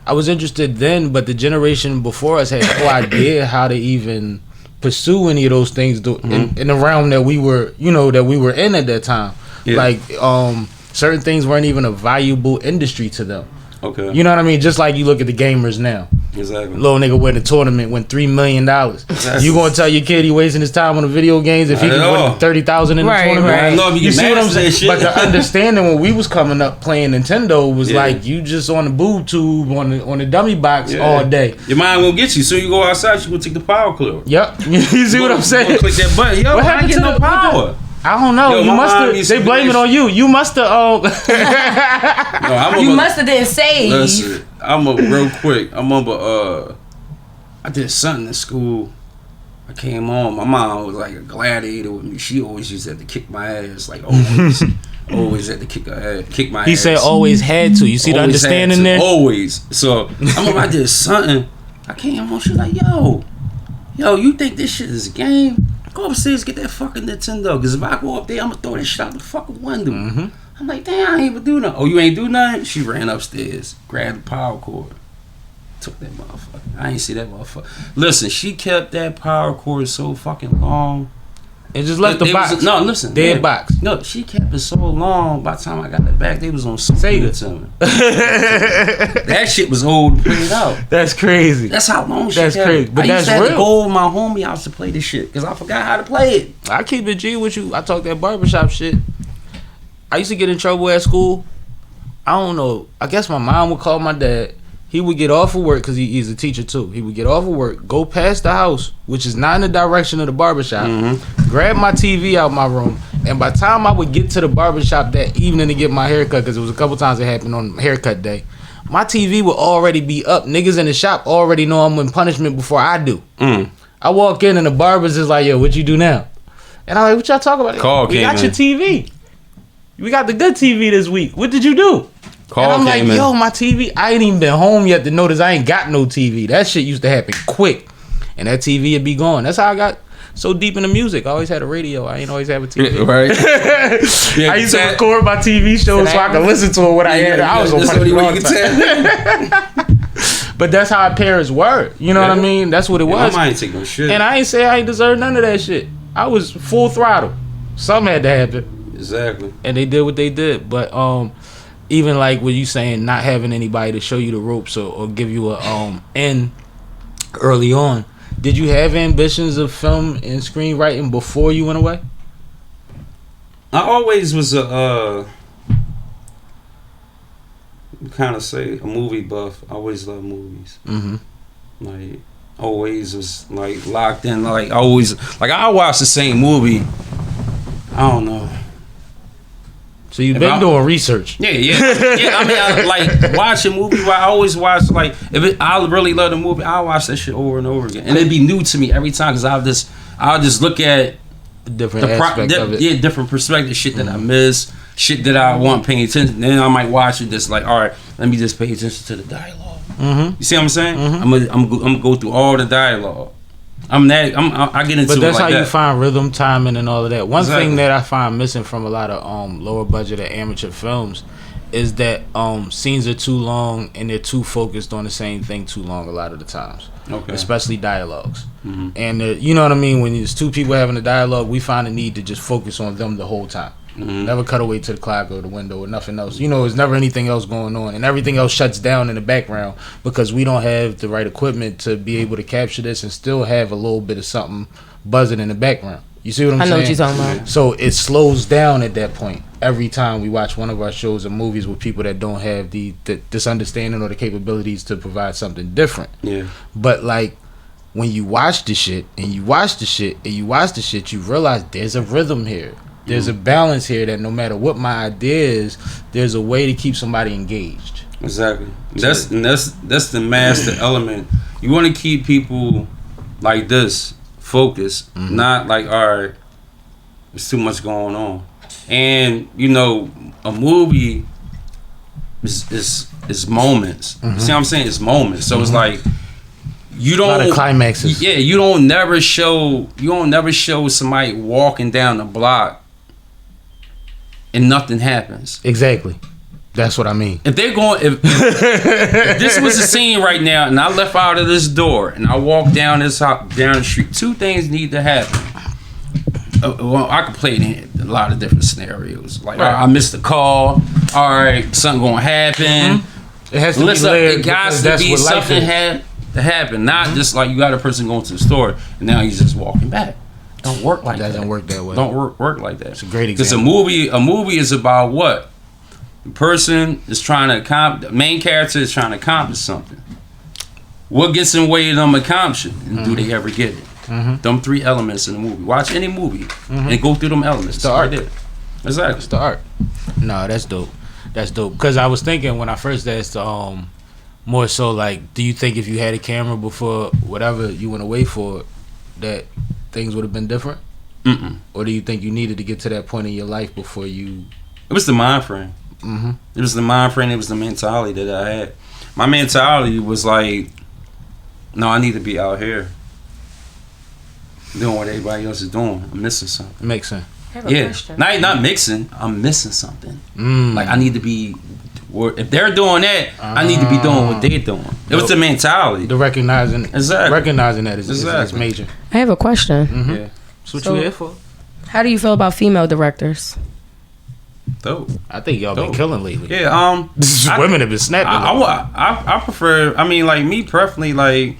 I was interested then, but the generation before us had no idea how to even pursue any of those things in the realm that we were, that we were in at that time. Like certain things weren't even a valuable industry to them. Okay. You know what I mean? Just like you look at the gamers now. Exactly. Little nigga win a tournament, win $3 million. Exactly. You gonna tell your kid he wasting his time on the video games if he can win 30,000 in the tournament? Right. You see what I'm saying? But the understanding when we was coming up playing Nintendo was like you just on the boob tube on the dummy box all day. Your mind gonna get you. So you go outside, you gonna take the power clip. Yep. You see what I'm saying? Click that button. Yo, what happened to no power? I don't know. Yo, you must have. They blame it on you. You must have. You must have didn't save. Listen, I'm a real quick. I remember. I did something in school. I came home. My mom was like a gladiator with me. She always used to have to kick my ass. Like always, always had to kick my ass. He said always had to. You see the understanding there? Always. So I remember I did something. I came home. She was like, yo, you think this shit is a game? Go upstairs, get that fucking Nintendo. Because if I go up there, I'm going to throw that shit out the fucking window. I'm like, damn, I ain't even do nothing. Oh, you ain't do nothing? She ran upstairs, grabbed the power cord, took that motherfucker. I ain't see that motherfucker. Listen, she kept that power cord so fucking long. It just left the box. No, listen. Dead box. No, she kept it so long. By the time I got it back, they was on Sega to me. That shit was old to play it out. That's crazy. That's how long she kept crazy. it. But I used that's to have real. to go with my homie house to play this shit because I forgot how to play it. I keep it G with you. I talk that barbershop shit. I used to get in trouble at school. I don't know. I guess my mom would call my dad. He would get off of work because he's a teacher too. He would get off of work, go past the house, which is not in the direction of the barbershop, grab my TV out my room, and by the time I would get to the barbershop that evening to get my haircut, because it was a couple times it happened on haircut day, my TV would already be up. Niggas in the shop already know I'm in punishment before I do. I walk in and the barbers is like, yo, what you do now? And I'm like, what y'all talking about? We got your TV. We got the good TV this week. What did you do? And I'm like, yo, my TV, I ain't even been home yet to notice I ain't got no TV. That shit used to happen quick. And that TV would be gone. That's how I got so deep into music. I always had a radio. I ain't always have a TV. Right. I used to record my TV shows so I could listen to it when I had it. I was on But that's how our parents were. You know what I mean? That's what it was. I ain't take no shit. And I ain't say I ain't deserve none of that shit. I was full throttle. Something had to happen. Exactly. And they did what they did. But even like what you saying, not having anybody to show you the ropes or give you a end early on. Did you have ambitions of film and screenwriting before you went away? I always was a kind of say a movie buff. I always loved movies. Like always was like locked in. Like always, like I watch the same movie. I don't know. So you've been doing research. Yeah. I mean, I like watch a movie. I always watch like I really love the movie. I watch that shit over and over again, and it'd be new to me every time because I'll just look at different aspect of it. Yeah, different perspective, shit that I miss, shit that I want paying attention. Then I might watch it just like, all right, let me just pay attention to the dialogue. You see what I'm saying? I'm gonna go through all the dialogue. I get into it. But that's like how you find rhythm, timing, and all of that. One thing that I find missing from a lot of lower budget or amateur films is that scenes are too long and they're too focused on the same thing too long a lot of the times. Okay. Especially dialogues. And you know what I mean? When there's two people having a dialogue, we find a need to just focus on them the whole time. Never cut away to the clock or the window or nothing else. You know, there's never anything else going on, and everything else shuts down in the background because we don't have the right equipment to be able to capture this and still have a little bit of something buzzing in the background. You see what I'm saying? I know what you're talking about. So it slows down at that point every time we watch one of our shows or movies with people that don't have this understanding or the capabilities to provide something different. Yeah. But like when you watch the shit and you watch the shit and you watch the shit, you realize there's a rhythm here. There's a balance here that no matter what my idea is, there's a way to keep somebody engaged. Exactly. That's the master element. You want to keep people like this focused, not like, all right, there's too much going on. And you know, a movie is moments. See what I'm saying? It's moments. So it's like you don't, a lot of climaxes. Yeah, you don't never show somebody walking down the block and nothing happens. Exactly. That's what I mean. If they're going, if this was a scene right now, and I left out of this door, and I walked down down the street, two things need to happen. Well, I could play it in a lot of different scenarios. Like, I missed the call. All right, something gonna happen. It has to be layered. It got to be something to happen. Not just like you got a person going to the store and now he's just walking back. Don't work like that. Doesn't work that way. Don't work like that. It's a great Because example. a movie is about what? The person is trying to the main character is trying to accomplish something. What gets in the way of them accomplishing, and do they ever get it? Them three elements in the movie. Watch any movie and go through them elements. It's the art. Right there. Exactly. It's the art. No, that's dope. That's dope. Because I was thinking when I first asked, more so like, do you think if you had a camera before whatever you went away for, that things would have been different? Or do you think you needed to get to that point in your life before you? It was the mind frame. It was the mind frame. It was the mentality that I had. My mentality was like, no, I need to be out here doing what everybody else is doing. I'm missing something. Makes sense. I have a question. Not mixing. I'm missing something. Like I need to be. If they're doing that, I need to be doing what they're doing. It was the mentality. The recognizing that is major. I have a question. Yeah. That's what So- you here for. How do you feel about female directors? Dope. I think y'all been killing lately. Yeah. Women have been snapping. I prefer. I mean, like me personally, like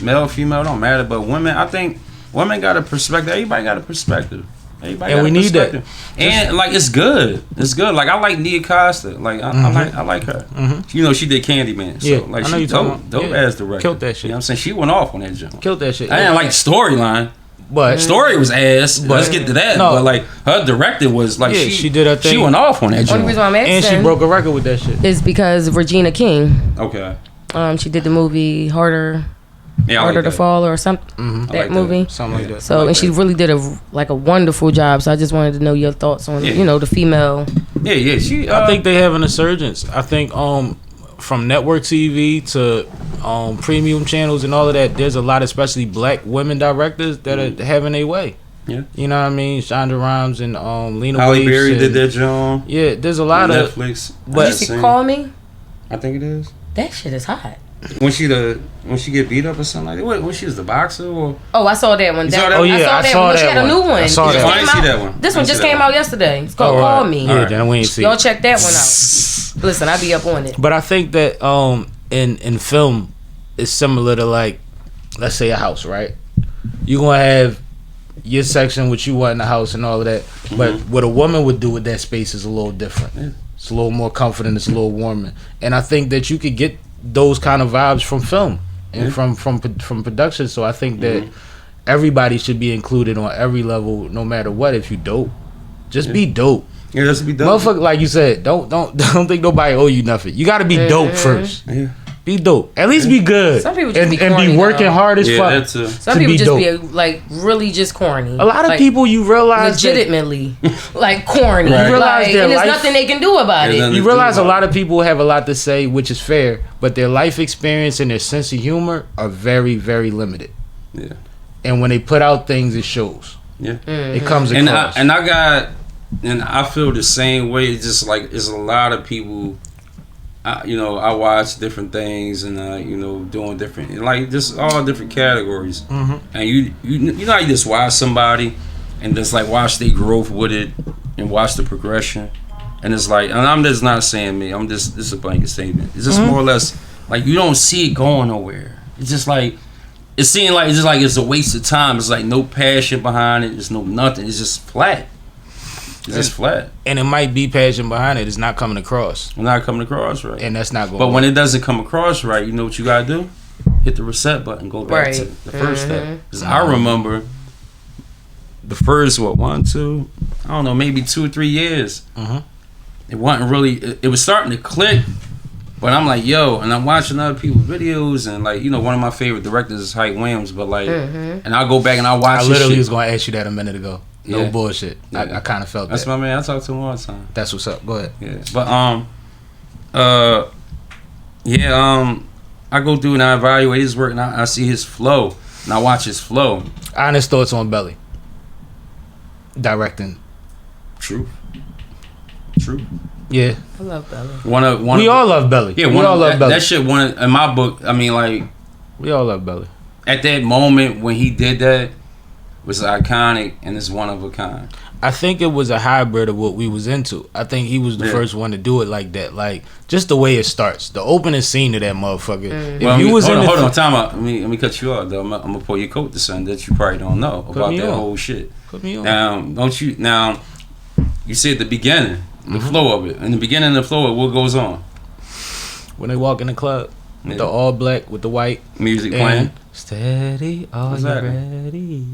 male, female don't matter, but women. I think women got a perspective. Everybody got a perspective. Everybody And got we a need that. perspective. And like it's good. It's good. Like I like Nia Costa. Like I like her. You know, she did Candyman. So Yeah, like I know she you talking dope about. ass director. Killed that shit. You know what I'm saying? She went off on that jump. Killed that shit. I didn't like the storyline. But Story was ass. Let's get to that. No. But like her director was like she did her thing. She went off on that Only jump. reason why I'm asking and she broke a record with that shit. is because Regina King. Okay. She did the movie Harder Yeah, I like to that. Fall or something. I That like movie. Something like that. So like and she that. really did a wonderful job. So I just wanted to know your thoughts on the female. Yeah. She. I think they have an insurgence. I think from network TV to premium channels and all of that, there's a lot, especially black women directors that are having their way. Yeah. You know what I mean? Shonda Rhimes and Lena Halle Waithe Berry and- did that job. Yeah, there's a lot of Netflix. But- Did you call me? I think it is. That shit is hot. When she get beat up or something like that. When she was the boxer or Oh, I saw that one. You saw that? Oh, yeah, I saw that one. She had a new one. I saw It just that. I came didn't see out- that one. This I one didn't just see that came one. out yesterday. It's called Oh, Call right. Me. Yeah, Alright. then we ain't see. Y'all it. check that one out. Listen, I be up on it. But I think that in film, it's similar to like, let's say a house, right? You gonna have your section, what you want in the house, and all of that. But what a woman would do with that space is a little different. Yeah. It's a little more comforting. It's a little warmer. And I think that you could get those kind of vibes from film and from production. So I think that everybody should be included on every level, no matter what. If you dope, just be dope. Yeah, that's be done. Motherfucker, like you said, don't think nobody owe you nothing. You got to be dope first. Yeah. Be dope. At least be good. Some people just and be corny, be working though. hard as Yeah, fuck. that's Some to people be just dope. be like really just corny. A lot of Like, people, you realize that, legitimately like corny. Right. You realize Like, their and there's life- nothing they can do about There's it. nothing- you realize a lot of people have a lot to say, which is fair, but their life experience and their sense of humor are very, very limited. Yeah. And when they put out things, it shows. Yeah. It comes And across. I feel the same way. It's just like it's a lot of people. I watch different things and doing different, like just all different categories. And you know, you just watch somebody and just like watch their growth with it and watch the progression. And it's like, and I'm just not saying me. This is a blanket statement. It's just more or less like you don't see it going nowhere. It's just like it seems like it's a waste of time. It's like no passion behind it. There's no nothing. It's just flat. It's just flat. And it might be passion behind it. It's not coming across. We're not coming across right. And that's not going But when it doesn't come across right, you know what you gotta do? Hit the reset button. Go back to Right. the first step. Because I remember the first I don't know, maybe 2 or 3 years. It wasn't really. It was starting to click, but I'm like, yo, and I'm watching other people's videos, and like, you know, one of my favorite directors is Hype Williams, but like, and I'll go back and I'll watch. I literally was gonna ask you that a minute ago. No Yeah. bullshit. Yeah. I kind of felt That's that. my man. I talk to him all the time. That's what's up. Go ahead. Yeah, but I go through and I evaluate his work, and I see his flow, and I watch his flow. Honest thoughts on Belly. Directing. True. Yeah. I love Belly. We all love Belly. Yeah, we all love Belly. That shit. In my book, I mean, like, We all love Belly. at that moment when he did that, was iconic and it's one of a kind. I think it was a hybrid of what we was into. I think he was the first one to do it like that. Like, just the way it starts. The opening scene of that motherfucker. If you was hold on, time out. Let me cut you off though. I'm gonna pull your coat to something that you probably don't know about that whole shit. Put me on. Now, you said the beginning, the flow of it. In the beginning of the flow of what goes on. When they walk in the club with the all black, with the white Music playing. Steady, are Exactly. you ready?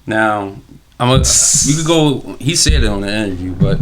Now, you could go. He said it on the interview, but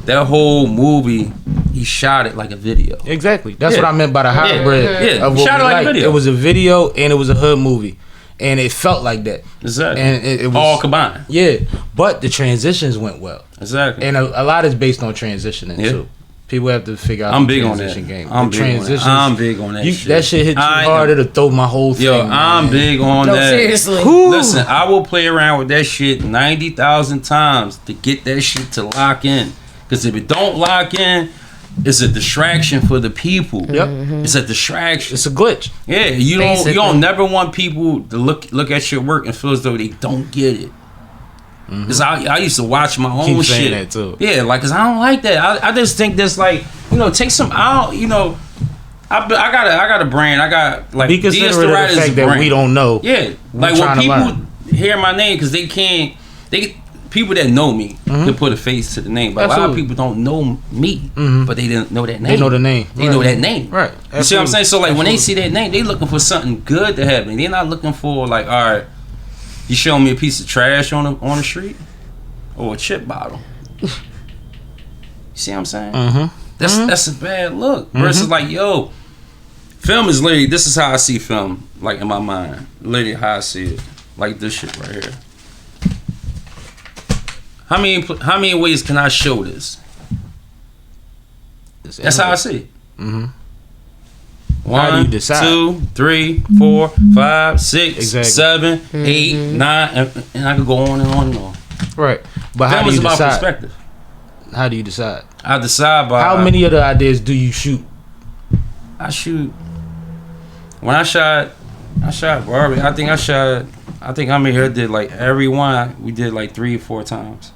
that whole movie, he shot it like a video. Exactly. That's what I meant by the hybrid. Yeah. Of what Shot it we like a liked. video. It was a video and it was a hood movie, and it felt like that. Exactly. And it was all combined. Yeah, but the transitions went well, Exactly. and a lot is based on transitioning too. People have to figure out I'm the big on transition that. game. I'm The big on that. transitions- I'm big on that shit. That shit hit you hard, it'll throw my whole thing. Yo, I'm man. big on No, that. seriously. Listen, I will play around with that shit 90,000 times to get that shit to lock in. Because if it don't lock in, it's a distraction for the people. Yep. It's a distraction. It's a glitch. Yeah, you don't Basically. never want people to look at your work and feel as though they don't get it. Cause I used to watch my own Keep shit. saying that too. Yeah, like, cause I don't like that. I just think that's like, you know, take some out. You know, I got a brand. I got like Be considerate of the Writer's fact that brand. we don't know. Yeah, like trying when to people hear my name, cause they can't. People that know me can put a face to the name, but a lot of Absolutely. people don't know me, but they didn't know that name. They know the name. They know that name. Right. You see what I'm saying? So like when they Absolutely. see that name, they looking for something good to happen. They're not looking for like, all right, you showing me a piece of trash on the street or a chip bottle. You see what I'm saying? That's a bad look. Versus like, yo, film is literally, this is how I see film, like in my mind. Literally how I see it. Like this shit right here. How many ways can I show this? That's how I see it. How do you 1, decide? 2, 3, 4, 5, 6, Exactly. 7, 8, 9, and I could go on and on and on. Right. But how Film do is you about decide? perspective. How do you decide? I decide by How many of the ideas do you shoot? I shoot. When I shot Barbie. I think I made her did like every one. We did like 3 or 4 times.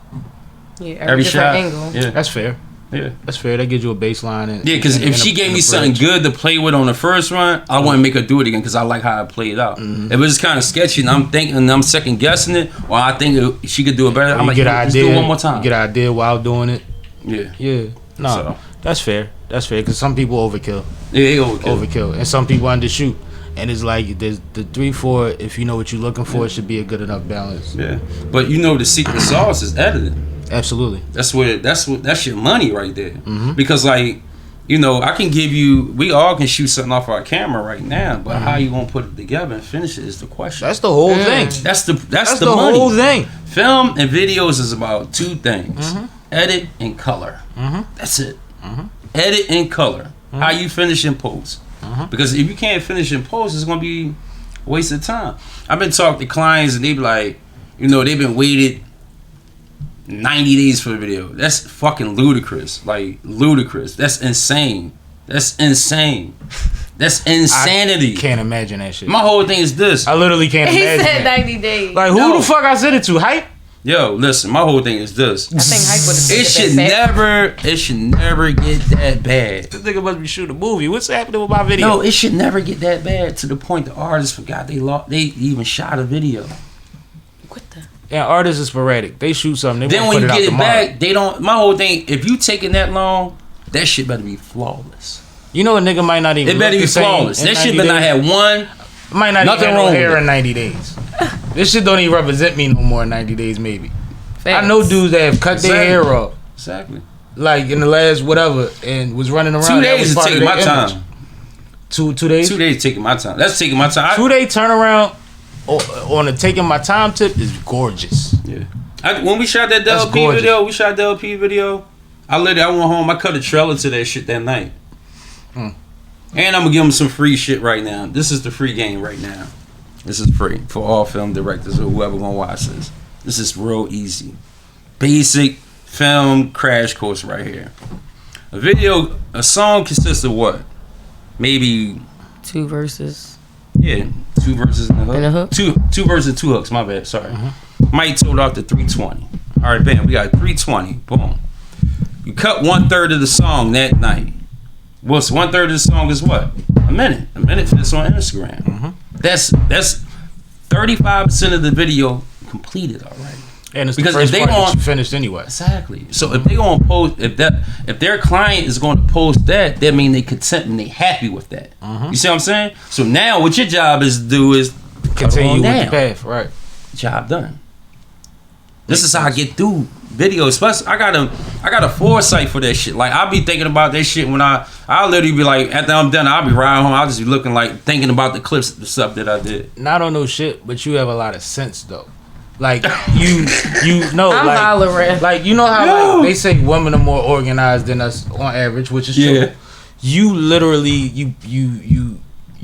Yeah, Every different shot. angle. Yeah, That's fair. yeah. That's fair. That gives you a baseline. And, Yeah, because if she gave me something good to play with on the first run, I wouldn't make her do it again because I like how I played out. If it was kind of sketchy and I'm thinking and I'm second guessing it, or I think she could do it better, I'm you like, get an let's idea. do it one more time. You get an idea while doing it. Yeah, Yeah. No, So. that's fair. That's fair because some people overkill. yeah, they overkill. Overkill. And some people undershoot. And it's like there's the 3, 4. If you know what you're looking for, it should be a good enough balance. Yeah, but you know the secret sauce is editing. Absolutely. That's your money right there. Because like, you know, I can give you. We all can shoot something off our camera right now, but how you gonna put it together and finish it is the question. That's the whole thing. That's the That's money. whole thing. Film and videos is about 2 things: edit and color. That's it. Edit and color. How you finish in post. Because if you can't finish in post, it's gonna be a waste of time. I've been talking to clients and they be like, you know, they've been waited 90 days for the video. That's fucking ludicrous. Like ludicrous. That's insane. That's insane. That's insanity. I can't imagine that shit. My whole thing is this. I literally can't He imagine said that. 90 days. Like, who No. the fuck I sent it to? Hype? Yo, listen, my whole thing is this. I think Hype would have It should never get that bad. This nigga must be shooting a movie. What's happening with my video? No, it should never get that bad to the point the artist forgot they even shot a video. What the? Yeah, artists is sporadic. They shoot something. They Then wanna when you put get out it tomorrow. back, they don't. My whole thing, if you taking that long, that shit better be flawless. You know a nigga might not even It better look be the same flawless. in That shit 90 better not days. have one. Might not nothing even have wrong no with hair it. in 90 days. This shit don't even represent me no more in 90 days, maybe. Facts. I know dudes that have cut their hair off. Exactly. Like in the last whatever, and was running around. 2 days is taking my time. 2 days? 2 days taking my time. That's taking my time. 2 day turnaround on the taking my time tip is gorgeous. Yeah. When we shot that DELL video, I went home, I cut a trailer to that shit that night. And I'm gonna give them some free shit right now. This is the free game right now. This is free for all film directors or whoever gonna watch this. This is real easy. Basic film crash course right here. A song consists of what? Maybe 2 verses. Yeah, 2 verses and a hook. And a hook? Two verses, 2 hooks. My bad. Sorry. Might total out to 320. All right, bam. We got 320. Boom. You cut 1/3 of the song that night. What's 1/3 of the song is what? A minute. A minute fits on Instagram. That's 35% of the video completed already. And it's because the first part that you finished anyway. Exactly. So if they gonna post, if their client is going to post that means they content and they happy with that. You see what I'm saying? So now what your job is to do is continue with the path, right? Job done. This is how I get through videos. Plus, I got a foresight for that shit. Like I'll be thinking about that shit when I'll literally be like, after I'm done, I'll be riding home. I'll just be looking like thinking about the clips, the stuff that I did. Not on no shit, but you have a lot of sense though. Like you know, I'm like hollering. Like you know how like, they say women are more organized than us on average, which is true. You literally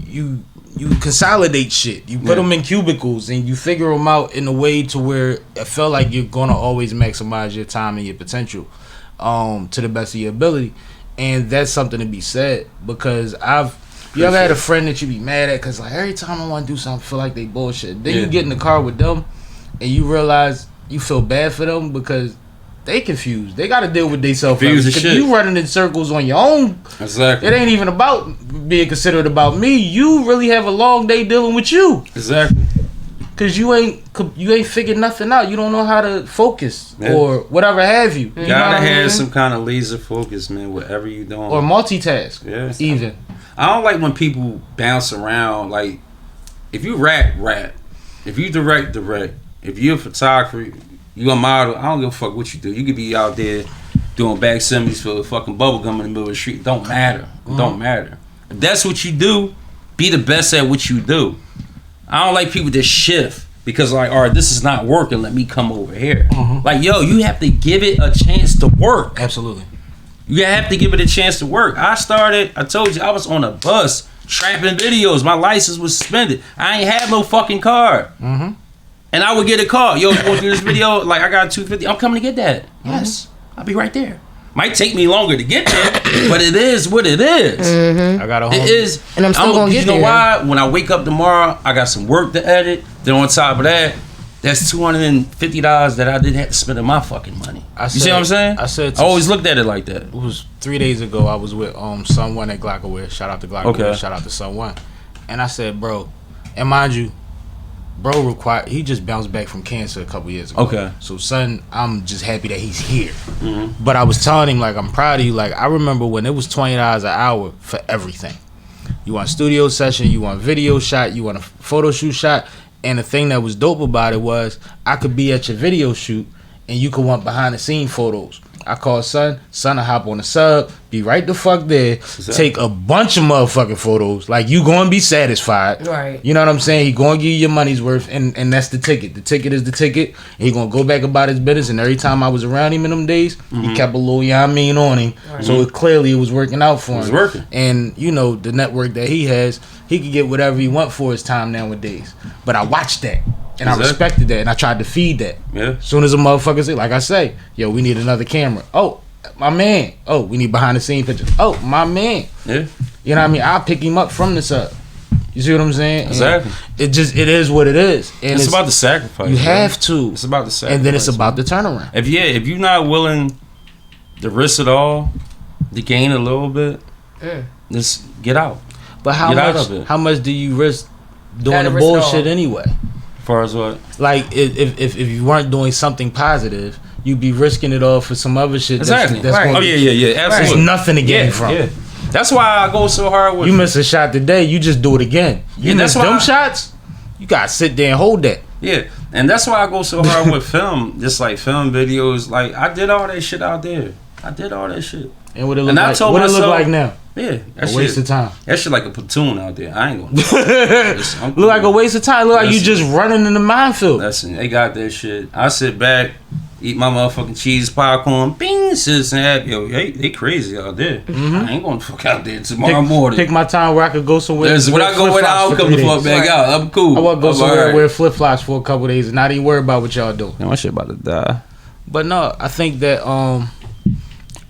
you consolidate shit. You put them in cubicles and you figure them out in a way to where it felt like you're gonna always maximize your time and your potential, to the best of your ability, and that's something to be said because you ever had a friend that you be mad at because like every time I want to do something I feel like they bullshit. Then you get in the car with them and you realize you feel bad for them because they confused. They got to deal with themselves. You running in circles on your own. Exactly. It ain't even about being considered about me. You really have a long day dealing with you. Exactly. Cause you ain't figured nothing out. You don't know how to focus or whatever have you. You gotta have some kind of laser focus, man. Whatever you doing. Or multitask. Yeah. Even. I don't like when people bounce around. Like, if you rap. If you direct. If you're a photographer, you a model. I don't give a fuck what you do. You could be out there doing back semis for fucking bubblegum in the middle of the street. Don't matter. Don't matter. If that's what you do, be the best at what you do. I don't like people that shift because like, all right, this is not working. Let me come over here. Like, yo, you have to give it a chance to work. Absolutely. You have to give it a chance to work. I told you, I was on a bus trapping videos. My license was suspended. I ain't have no fucking card. And I would get a call. Yo, you want to do this video? Like, I got $250. I'm coming to get that. Yes. I'll be right there. Might take me longer to get there, but it is what it is. I got a home. It is. And I'm still going to get there. You know why? When I wake up tomorrow, I got some work to edit. Then on top of that, that's $250 that I didn't have to spend on my fucking money. You see what I'm saying? I always looked at it like that. It was 3 days ago. I was with Sun One at Glockaware. Shout out to Glockaware. Okay. Shout out to Sun One. And I said, bro, and mind you, bro he just bounced back from cancer a couple years ago. Okay. So son, I'm just happy that he's here. But I was telling him like, I'm proud of you. Like I remember when it was $20 an hour for everything. You want studio session, you want video shot, you want a photo shoot shot. And the thing that was dope about it was I could be at your video shoot and you could want behind the scene photos. I call son will hop on the sub, be right the fuck there, take a bunch of motherfucking photos. Like you gonna be satisfied. Right. You know what I'm saying? He gonna give you your money's worth and that's the ticket. The ticket is the ticket. And he gonna go back about his business, and every time I was around him in them days, he kept a little on him. Right. So it was working out for him. It was working. And you know, the network that he has, he could get whatever he want for his time nowadays. But I watched that. And I respected that, and I tried to feed that. Yeah. As soon as a motherfucker say, like I say, yo, we need another camera. Oh, my man. Oh, we need behind the scene pictures. Oh, my man. Yeah. You know what I mean? I'll pick him up from the sub. You see what I'm saying? Exactly. And it is what it is. And it's about the sacrifice. You have to. It's about the sacrifice. And then it's about the turnaround. If you're not willing to risk it all, to gain a little bit, just get out. But how much do you risk doing the bullshit anyway? As far as what? Like if you weren't doing something positive, you'd be risking it all for some other shit. Exactly. That's right. Yeah. Absolutely. There's nothing to gain from. Yeah. That's why I go so hard with you. Miss a shot today, you just do it again. You miss them shots, you gotta sit there and hold that. Yeah, and that's why I go so hard with film, just like film videos. Like I did all that shit out there. I did all that shit. And what it look like? What it look like now? Yeah, a waste of time. That shit like a platoon out there. I ain't gonna. Look like a waste of time. Look like you just running in the minefield. Listen, they got that shit. I sit back, eat my motherfucking cheese popcorn, bing, sit and happy. Yo, they crazy out there. I ain't gonna fuck out there tomorrow morning. Pick my time where I could go somewhere. When I go without, I'll come the fuck back out. I'm cool. I want to go somewhere and wear flip flops for a couple days and not even worry about what y'all doing. Man, my shit about to die. But no, I think that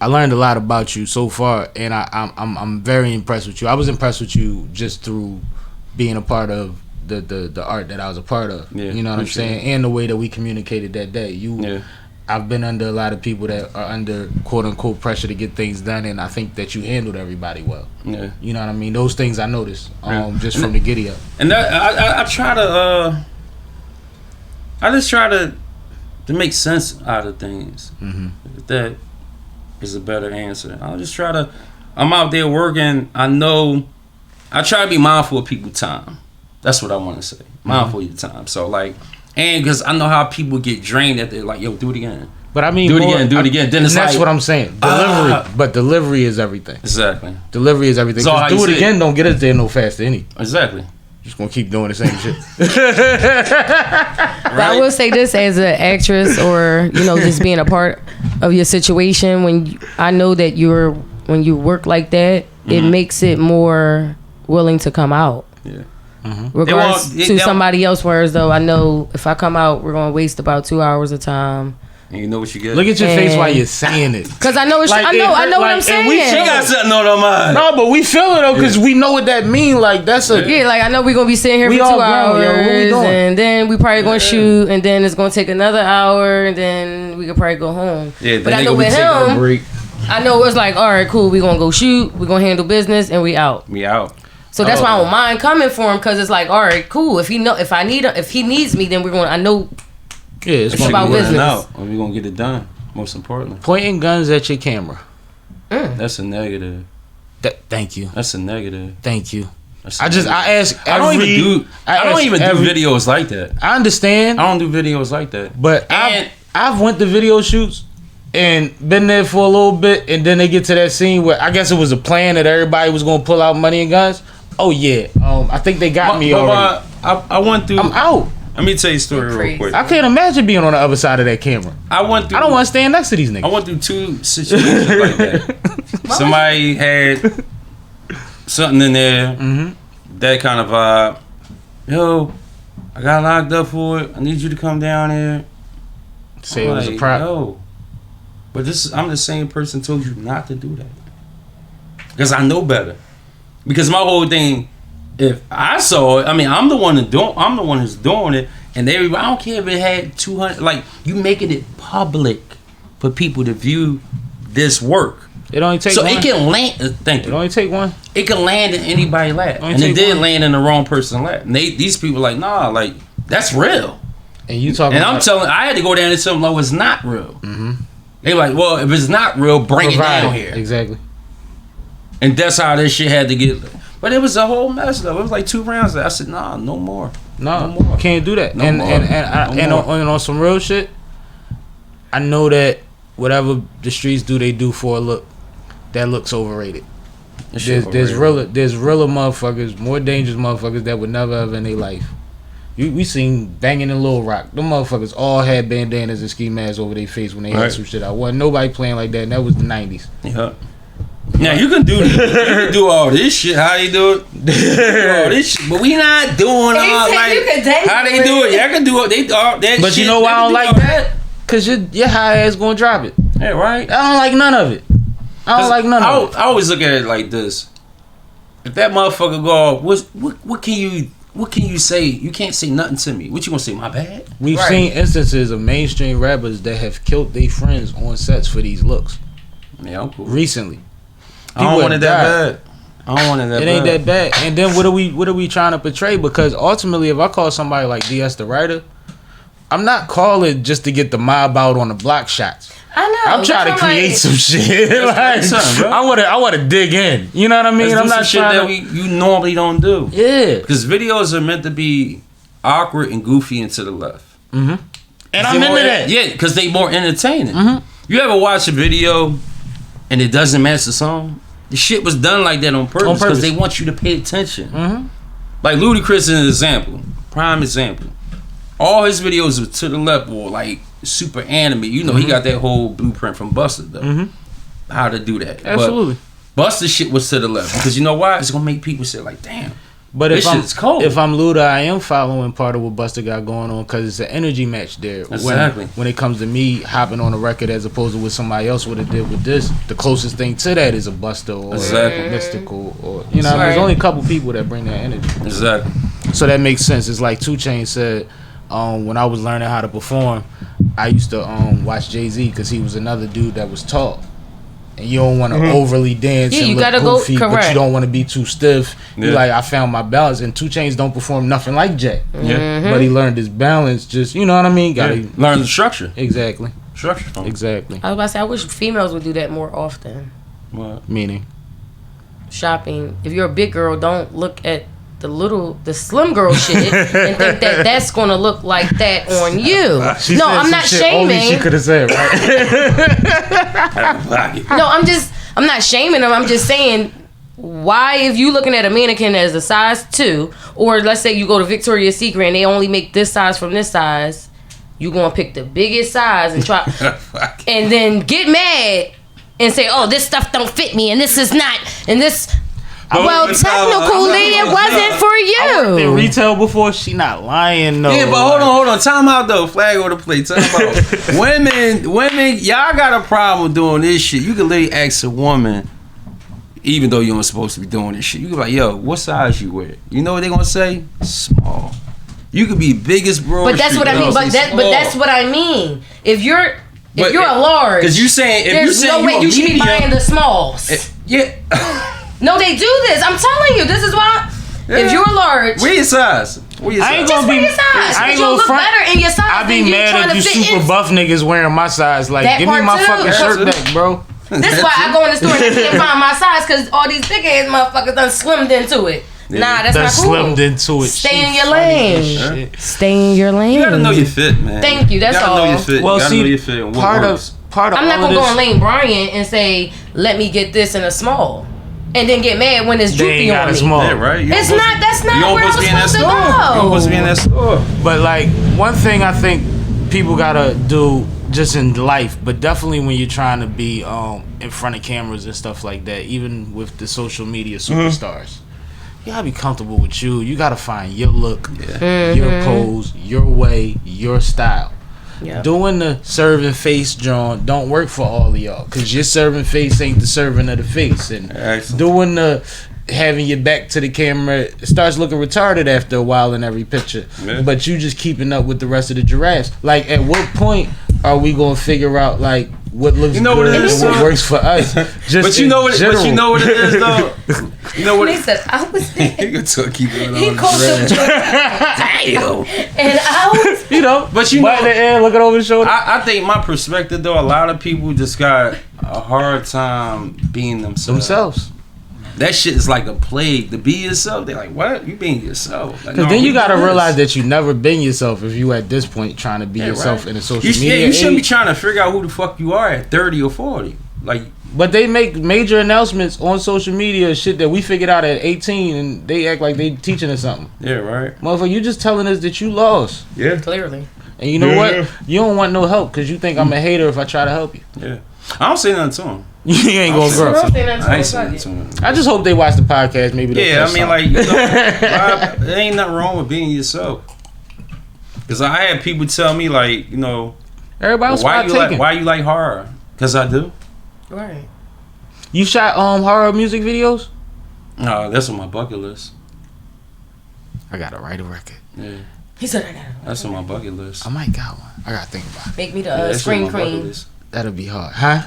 I learned a lot about you so far, and I'm very impressed with you. I was impressed with you just through being a part of the art that I was a part of. Yeah, you know what I'm saying? And the way that we communicated that day. I've been under a lot of people that are under quote unquote pressure to get things done, and I think that you handled everybody well. Yeah, you know what I mean. Those things I noticed just from the giddy up. And that I try to I just try to make sense out of things. That is a better answer. I'll just try to. I'm out there working. I know. I try to be mindful of people's time. That's what I want to say. Mindful of your time. So like, and because I know how people get drained at they're like, yo, do it again. But I mean, do it again. Then it's that's like, what I'm saying. Delivery, but delivery is everything. Exactly. Delivery is everything. So do it again. Don't get us there no faster. Exactly. Just gonna keep doing the same shit. Right? I will say this as an actress, or just being a part of your situation. I know that when you work like that, it makes it more willing to come out. Yeah. Regards to somebody else, whereas though I know if I come out, we're gonna waste about 2 hours of time. And you know what you get. Look at your face while you're saying it. Cause I know it's like, I know what I'm saying. She got something on her mind. No, but we feel it though, cause we know what that mean. Like that's a like I know we're gonna be sitting here for 2 hours, and then we probably gonna shoot, and then it's gonna take another hour, and then we could probably go home. Yeah, but I know with him, I know it's like, all right, cool, we gonna go shoot, we gonna handle business, and we out. So that's why I don't mind coming for him, because it's like, all right, cool. If he needs me, then we're going. I know. Yeah, it's about business. We're gonna get it done. Most importantly, pointing guns at your camera. That's a negative. Thank you. That's a negative. Thank you. I ask. I don't even do videos like that. I understand. I don't do videos like that. But I've went to video shoots and been there for a little bit, and then they get to that scene where I guess it was a plan that everybody was gonna pull out money and guns. Oh yeah, I think they got me already. I went through. I'm out. Let me tell you a story real quick. I can't imagine being on the other side of that camera. I don't want to stand next to these niggas. I went through 2 situations like that. Somebody had something in there, that kind of vibe. Yo, I got locked up for it. I need you to come down here. Say it was a prop. Yo, but I'm the same person told you not to do that. Because I know better. Because my whole thing, if I saw it, I mean, I'm the one who's doing it, and everybody, I don't care if it had 200. Like, you making it public for people to view this work. It only takes so one. It can land. Thank you. It only take one. It can land in anybody's lap, and it did land in the wrong person's lap. And these people like, nah, like that's real. And you talking? And I'm telling, I had to go down to something like it's not real. They like, well, if it's not real, bring it down here. Exactly. And that's how this shit had to get. But it was a whole mess though. It was like 2 rounds. I said, nah, no more. No more. Can't do that. And on some real shit, I know that whatever the streets do, they do for a look. That looks overrated. There's realer motherfuckers, more dangerous motherfuckers that would never ever in their life. We seen Banging in Lil Rock. Them motherfuckers all had bandanas and ski masks over their face when they had some shit out. Wasn't nobody playing like that, and that was the 90s. Yeah. Now you can do all this shit. How they do it? All this shit, but we not doing all like how they do it. Y'all can do it. They all that. But shit, you know why I don't like that? Cause your high ass gonna drop it. Yeah, right. I don't like none of it. I always look at it like this. If that motherfucker go off, what can you say? You can't say nothing to me. What you gonna say? My bad. We've seen instances of mainstream rappers that have killed their friends on sets for these looks. Yeah, I'm cool. Recently. I don't want it that bad. It ain't that bad. And then what are we trying to portray? Because ultimately, if I call somebody like DS the writer, I'm not calling just to get the mob out on the block shots. I know. I'm trying to create some shit. I want to dig in. You know what I mean? I'm not shit that you normally don't do. Yeah, because videos are meant to be awkward and goofy and to the left. And I'm into that. Yeah, because they more entertaining. Mm-hmm. You ever watch a video and it doesn't match the song? The shit was done like that on purpose because they want you to pay attention. Mm-hmm. Like Ludacris is an example, prime example. All his videos are to the left or like super anime. You know, he got that whole blueprint from Busta though. How to do that. Absolutely. But Busta shit was to the left because you know why? It's gonna make people say like, damn. But this shit's cold. If I'm Luda, I am following part of what Busta got going on because it's an energy match there. Exactly. When it comes to me hopping on a record as opposed to what somebody else would have did with this, the closest thing to that is a Busta or a Mystical or you know. There's only a couple people that bring that energy. Exactly. So that makes sense. It's like 2 Chainz said when I was learning how to perform, I used to watch Jay-Z because he was another dude that was tall. And you don't want to overly dance and you look gotta goofy, go, but you don't want to be too stiff. Yeah. You like, I found my balance. And 2 Chainz don't perform nothing like Jay. Yeah. But he learned his balance. Just, you know what I mean? Gotta learn the structure. Exactly. Structure. Exactly. I was about to say, I wish females would do that more often. What? Meaning? Shopping. If you're a big girl, don't look at the slim girl shit and think that that's gonna look like that on you. No, I'm not shaming. Only she could have said, right? No, I'm not shaming them. I'm just saying, why, if you looking at a mannequin as a size 2, or let's say you go to Victoria's Secret and they only make this size from this size, you gonna pick the biggest size and try, and then get mad and say, oh, this stuff don't fit me, and this is not, and this. Well, technically, it wasn't for I worked in you. retail before. She not lying, though. Yeah, but hold on. Time out though. Flag on the plate. Time out. women, y'all got a problem with doing this shit. You can literally ask a woman, even though you ain't supposed to be doing this shit. You can be like, yo, what size you wear? You know what they gonna say? Small. You could be biggest bro. But that's what I mean. But that's what I mean. If you're a large, because you saying if there's you saying no way you should be buying the smalls. Yeah. No, they do this. I'm telling you, this is why. If you're large, Wear your size. Wear your I ain't size. gonna be. wear your size. I ain't You'll gonna look front. better in your size I be than you mad trying at you to fit super in. buff niggas wearing my size. Like, That give me part my too. fucking shirt That's back, bro. That's why I go in the store and I can't find my size because all these big ass motherfuckers done slimmed into it. Nah, that's That not cool. slimmed into it. Stay in She your funny as lane. shit. Stay in your lane. You gotta know your fit, man. Thank you, that's you gotta all. know your fit. Well, you gotta see, know your fit and what part works. of I'm not all gonna of go on this, Lane Bryant and say, let me get this in a small. And then get mad when it's they droopy ain't got on a me. small. Yeah, right. That's not where I was supposed to You go. supposed to be in that store. But like one thing I think people gotta do just in life, but definitely when you're trying to be in front of cameras and stuff like that, even with the social media superstars, you gotta be comfortable with you. You gotta find your look, your pose, your way, your style. Yep. Doing the serving face John don't work for all of y'all because your serving face ain't the serving of the face, and Excellent. doing the having your back to the camera starts looking retarded after a while in every picture. Yeah. But you just keeping up with the rest of the giraffes. Like, at what point are we gonna figure out like what looks You know good what it is, and what though? works for us? Just But you know what? But you know what it is though. You know what? He said, I was there. You can still keep it on. He called them Damn. and I was. you know, But you butt in know, the air, looking over the shoulder. I think my perspective though, a lot of people just got a hard time being themselves. That shit is like a plague. To be yourself, they're like, "What? You being yourself?" Like, Because no, then you gotta this. realize that you never been yourself if you at this point trying to be yourself right. in a social You media shouldn't be age. trying to figure out who the fuck you are at 30 or 40. Like, But they make major announcements on social media, shit that we figured out at 18, and they act like they teaching us something. yeah, right. Motherfucker, you just telling us that you lost. Yeah, Clearly. And you know what? You don't want no help because you think I'm a hater if I try to help you. yeah. I don't say nothing to him. You ain't gonna grow. I ain't saying nothing to him. I just hope they watch the podcast. Maybe they'll Yeah, I catch mean, something. like, you know, there ain't nothing wrong with being yourself. Because I had people tell me, like, you know, everybody else why you like horror? Because I do. Right. You shot horror music videos? No, that's on my bucket list. I gotta write a record. Yeah, He said, I got it. that's on my bucket list. I might got one. I gotta think about it. Make me Yeah, the that's on screen my bucket cream. list. That'll be hard, huh?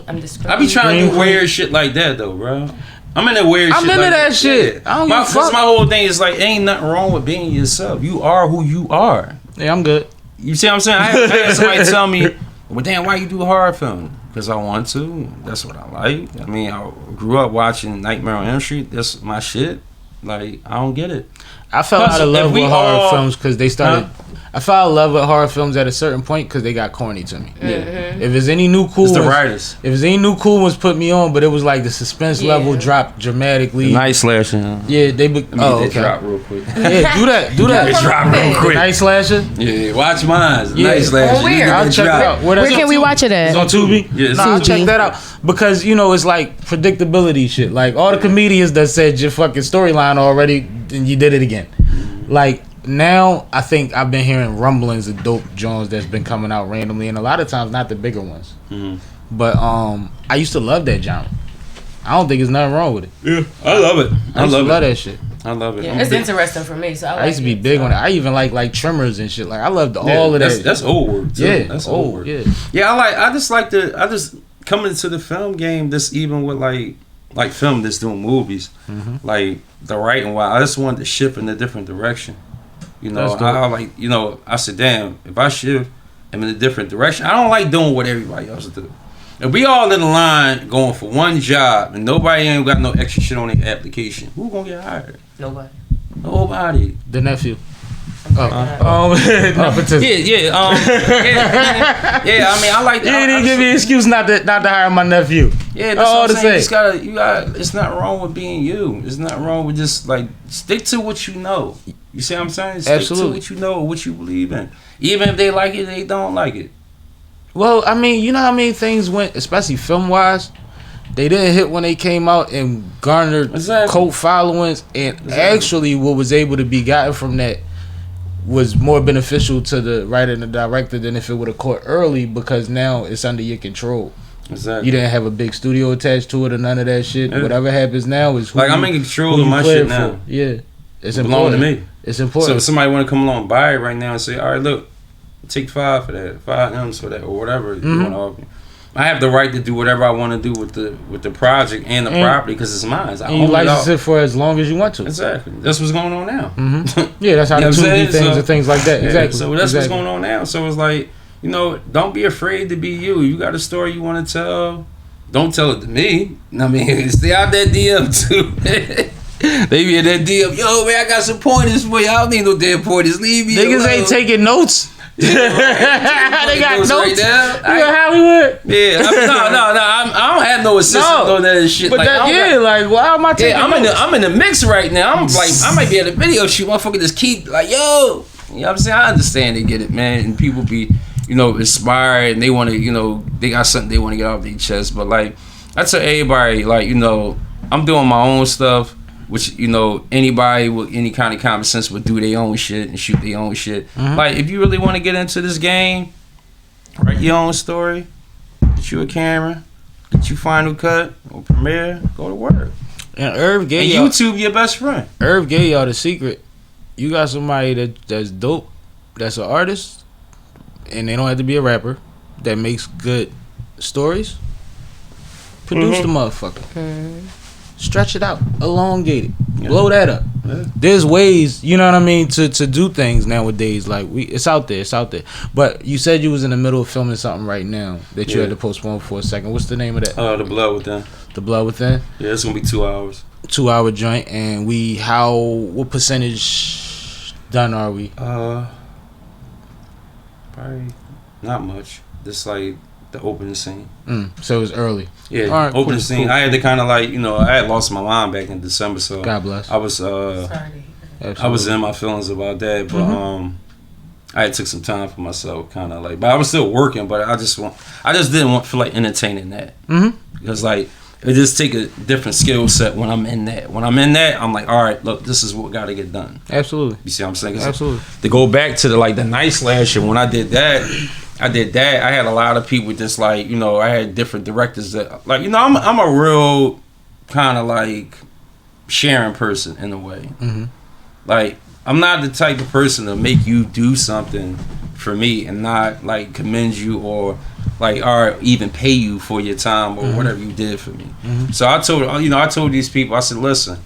I'm the screen. I be trying to Green do weird shit like that though, bro. I'm into weird I'm shit. into like that shit. I don't give a Cause fuck. my whole thing is like, ain't nothing wrong with being yourself. You are who you are. Yeah, I'm good. You see what I'm saying? I had somebody tell me, well, damn, why you do horror film? Because I want to. That's what I like. I mean, I grew up watching Nightmare on Elm Street. That's my shit. Like, I don't get it. I fell out of love with horror films because they started. Huh? I fell out of love with horror films at a certain point because they got corny to me. Yeah. If there's any new cool It's the ones, writers. if there's any new cool ones, put me on. But it was like the suspense level dropped dramatically. Night slasher. Yeah, they. They drop real quick. Yeah, do that. They drop real quick. Night slasher. Yeah, watch mine. Yeah. Night slasher. Where? I'll check it out. Where can we watch it at? It's on Tubi. Yeah, Nah, I'll check that out because it's like predictability shit. Like all the comedians that said your fucking storyline already, and you did it again. Like now, I think I've been hearing rumblings of dope Jones that's been coming out randomly, and a lot of times not the bigger ones. But I used to love that genre. I don't think there's nothing wrong with it. Yeah, I love it. I love that shit. I love it. Yeah, it's interesting for me. So I used to be big on it. I even like Tremors and shit. Like I loved all of that. That's old work too. Yeah, That's old work. Yeah, I just coming into the film game. This even with like film that's doing movies, like the writing. Why I just wanted to shift in a different direction. I said, damn, if I shift in a different direction, I don't like doing what everybody else do. If we all in the line going for one job and nobody ain't got no extra shit on their application, who gonna get hired? Nobody. The nephew. Nepotism. Yeah. I mean, I like. You didn't give me an excuse not to hire my nephew. Yeah, that's what I'm saying. You gotta. It's not wrong with being you. It's not wrong with just like stick to what you know. You see what I'm saying? Stick to what you know, what you believe in. Even if they like it, they don't like it. Well, I mean, you know how many things went, especially film wise. They didn't hit when they came out and garnered cult followings, and actually, what was able to be gotten from that was more beneficial to the writer and the director than if it would have caught early, because now it's under your control. Exactly. You didn't have a big studio attached to it or none of that shit. Yeah. Whatever happens now is who I'm in control of my shit now. For. Yeah, it's important to me. It's important. So if somebody want to come along and buy it right now and say, all right, look, take 5 for that, 5 M's for that, or whatever you want to offer me. I have the right to do whatever I want to do with the project and the property because it's mine. And you license it for as long as you want to. Exactly. That's what's going on now. Yeah, that's how the 2D things and things like that. Exactly. So that's what's going on now. So it's like, don't be afraid to be you. You got a story you want to tell. Don't tell it to me. I mean, stay out that DM too. They be in that DM. Yo, man, I got some pointers for you. I don't need no damn pointers. Leave me alone. Niggas ain't taking notes. They got notes right now. You in Hollywood? Yeah, I don't have no assistant on that shit. But why am I taking notes? I'm in the mix right now. I'm like, I might be at a video shoot. Motherfucker just keep like, yo. You know what I'm saying? I understand they get it, man. And people be, inspired and they want to, they got something they want to get off their chest. But like, I tell everybody, like, I'm doing my own stuff. Which, anybody with any kind of common sense would do their own shit and shoot their own shit. Like, if you really want to get into this game, write your own story, get you a camera, get you Final Cut or Premiere, go to work. And Irv gave y'all... YouTube your best friend. Irv gave y'all the secret. You got somebody that's dope, that's an artist, and they don't have to be a rapper, that makes good stories. Produce the motherfucker. Stretch it out, elongate it, blow that up. There's ways, you know what I mean, to do things nowadays. Like it's out there. But you said you was in the middle of filming something right now that you had to postpone for a second. What's the name of that? The Blood Within. The Blood Within. Yeah, it's gonna be 2 hours. 2 hour joint, and what percentage done are we? Probably not much. Just like the opening scene. So it was early. Yeah, right, opening scene. Cool. I had to kind of like, I had lost my mind back in December, so God bless. I was I was in my feelings about that, but I took some time for myself, kind of like, but I was still working, but I just didn't feel like entertaining that because like it just take a different skill set when I'm in that. When I'm in that, I'm like, all right, look, this is what got to get done. Absolutely. You see what I'm saying? Absolutely. To go back to the night slasher, when I did that. I had a lot of people just like, I had different directors that like, I'm a real kind of like sharing person in a way. Like, I'm not the type of person to make you do something for me and not like commend you or like, or even pay you for your time or whatever you did for me. So I told these people, I said, listen,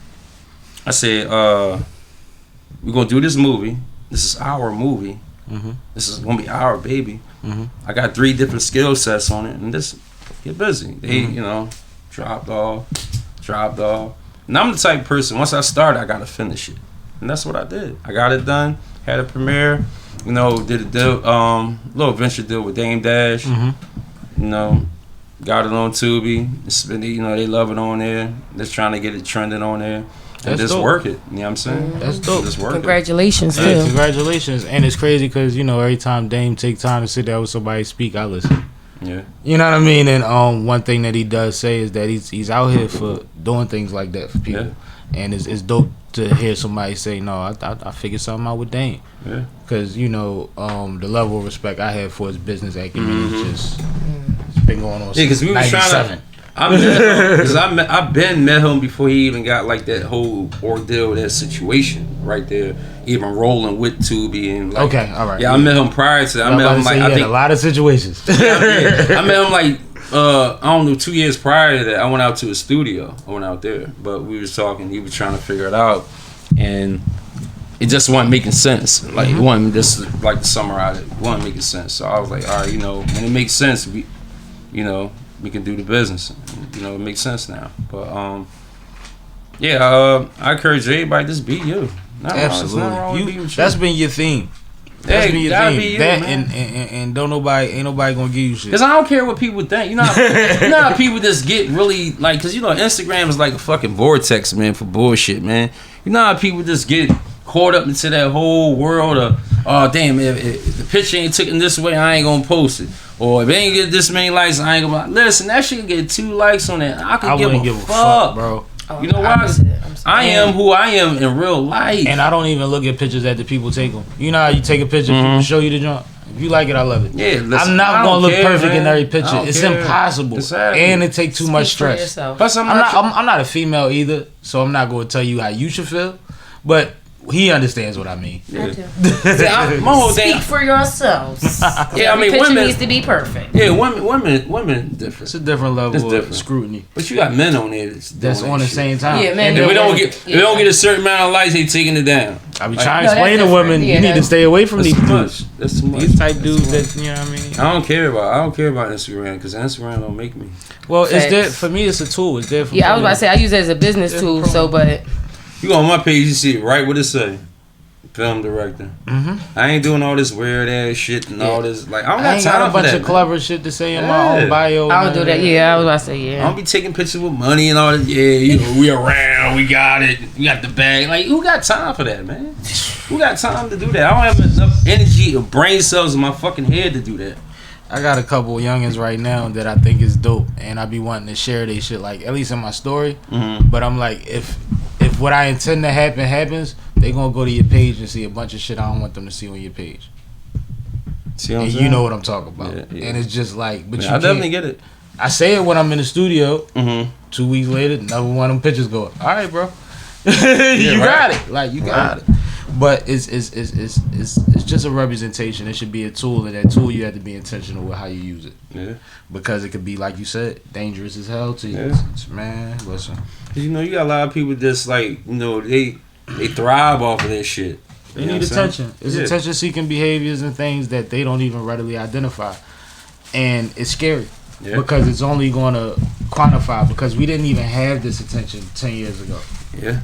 I said, we're going to do this movie. This is our movie. This is going to be our baby. I got 3 different skill sets on it, and just get busy. They, dropped off. And I'm the type of person, once I start, I gotta finish it. And that's what I did. I got it done, had a premiere, you know, did a deal, little venture deal with Dame Dash. You know, got it on Tubi. It's been, you know, they love it on there. Just trying to get it trending on there. And just dope. work it. You know what I'm saying? That's dope. Just work Congratulations, Yeah, too. congratulations. And it's crazy because, you know, every time Dame take time to sit there with somebody speak, I listen. Yeah. You know what I mean? And one thing that he does say is that he's out here for doing things like that for people. Yeah. And it's dope to hear somebody say, no, I figured something out with Dame. Yeah. Because, you know, the level of respect I have for his business acumen is just, it's been going on since because we was trying to. I've been met him before he even got like that whole ordeal, that situation right there, even rolling with Tubi and like, okay, all right. Yeah, I met him prior to that. I met him like, I think a lot of situations. I met him like I don't know, 2 years prior to that. I went out to his studio. I went out there, but we was talking. He was trying to figure it out, and it just wasn't making sense. Like it wasn't, just like to summarize it wasn't making sense. So I was like, all right, you know, when it makes sense, we can do the business. You know, it makes sense now. But I encourage everybody, just be you. Absolutely. That's been your theme. That's been your theme. Be you, that man. And ain't nobody gonna give you shit. Cause I don't care what people think. You know how people just get really like, cause you know Instagram is like a fucking vortex, man, for bullshit, man. You know how people just get caught up into that whole world of, oh damn, if the picture ain't taken this way, I ain't gonna post it. Or if it ain't get this many likes, I ain't gonna. Listen, that shit get 2 likes on that. I wouldn't give a fuck, bro. You know why? I am who I am in real life. And I don't even look at pictures that the people take them. You know how you take a picture, people show you the junk. If you like it, I love it. Yeah, listen, I'm not gonna look perfect in every picture. It's care. impossible, Exactly. and it takes too much stress. Plus, I'm not a female either, so I'm not gonna tell you how you should feel. But he understands what I mean. Yeah. My whole thing. Speak for yourselves. Yeah, I mean, picture women needs to be perfect. Yeah, women different. It's a different level of scrutiny. But you got men on there that's on the same time. Yeah, men. And if we don't get a certain amount of likes, they taking it down. I be trying to explain to women, you need to stay away from these dudes. That's too much. These type dudes that, you know what I mean? I don't care about Instagram because Instagram don't make me. Well, it's there for me. It's a tool. It's there for I was about to say I use it as a business tool. So, but you go on my page, you see it right what it say. Film director. I ain't doing all this weird ass shit and all this. Like I don't got time for that. I ain't got a bunch of clever shit to say in my own bio. I don't do that. Yeah, I was about to say I don't be taking pictures with money and all that. Yeah, you know, we around, we got it, we got the bag. Like who got time for that, man? Who got time to do that? I don't have enough energy or brain cells in my fucking head to do that. I got a couple youngins right now that I think is dope, and I be wanting to share they shit, like at least in my story. But I'm like, if what I intend to happen happens, they gonna go to your page and see a bunch of shit I don't want them to see on your page. See what I'm and saying? You know what I'm talking about. Yeah. And it's just like, but I definitely get it. I say it when I'm in the studio. 2 weeks later, another one of them pictures go, all right, bro. You got it. Like you got it. But it's just a representation. It should be a tool, and that tool you have to be intentional with how you use it. Yeah. Because it could be, like you said, dangerous as hell to you. Yeah. Man, listen. You know, you got a lot of people just like, you know, they thrive off of that shit. They need attention. It's attention-seeking behaviors and things that they don't even readily identify, and it's scary because it's only going to quantify. Because we didn't even have this attention 10 years ago. Yeah.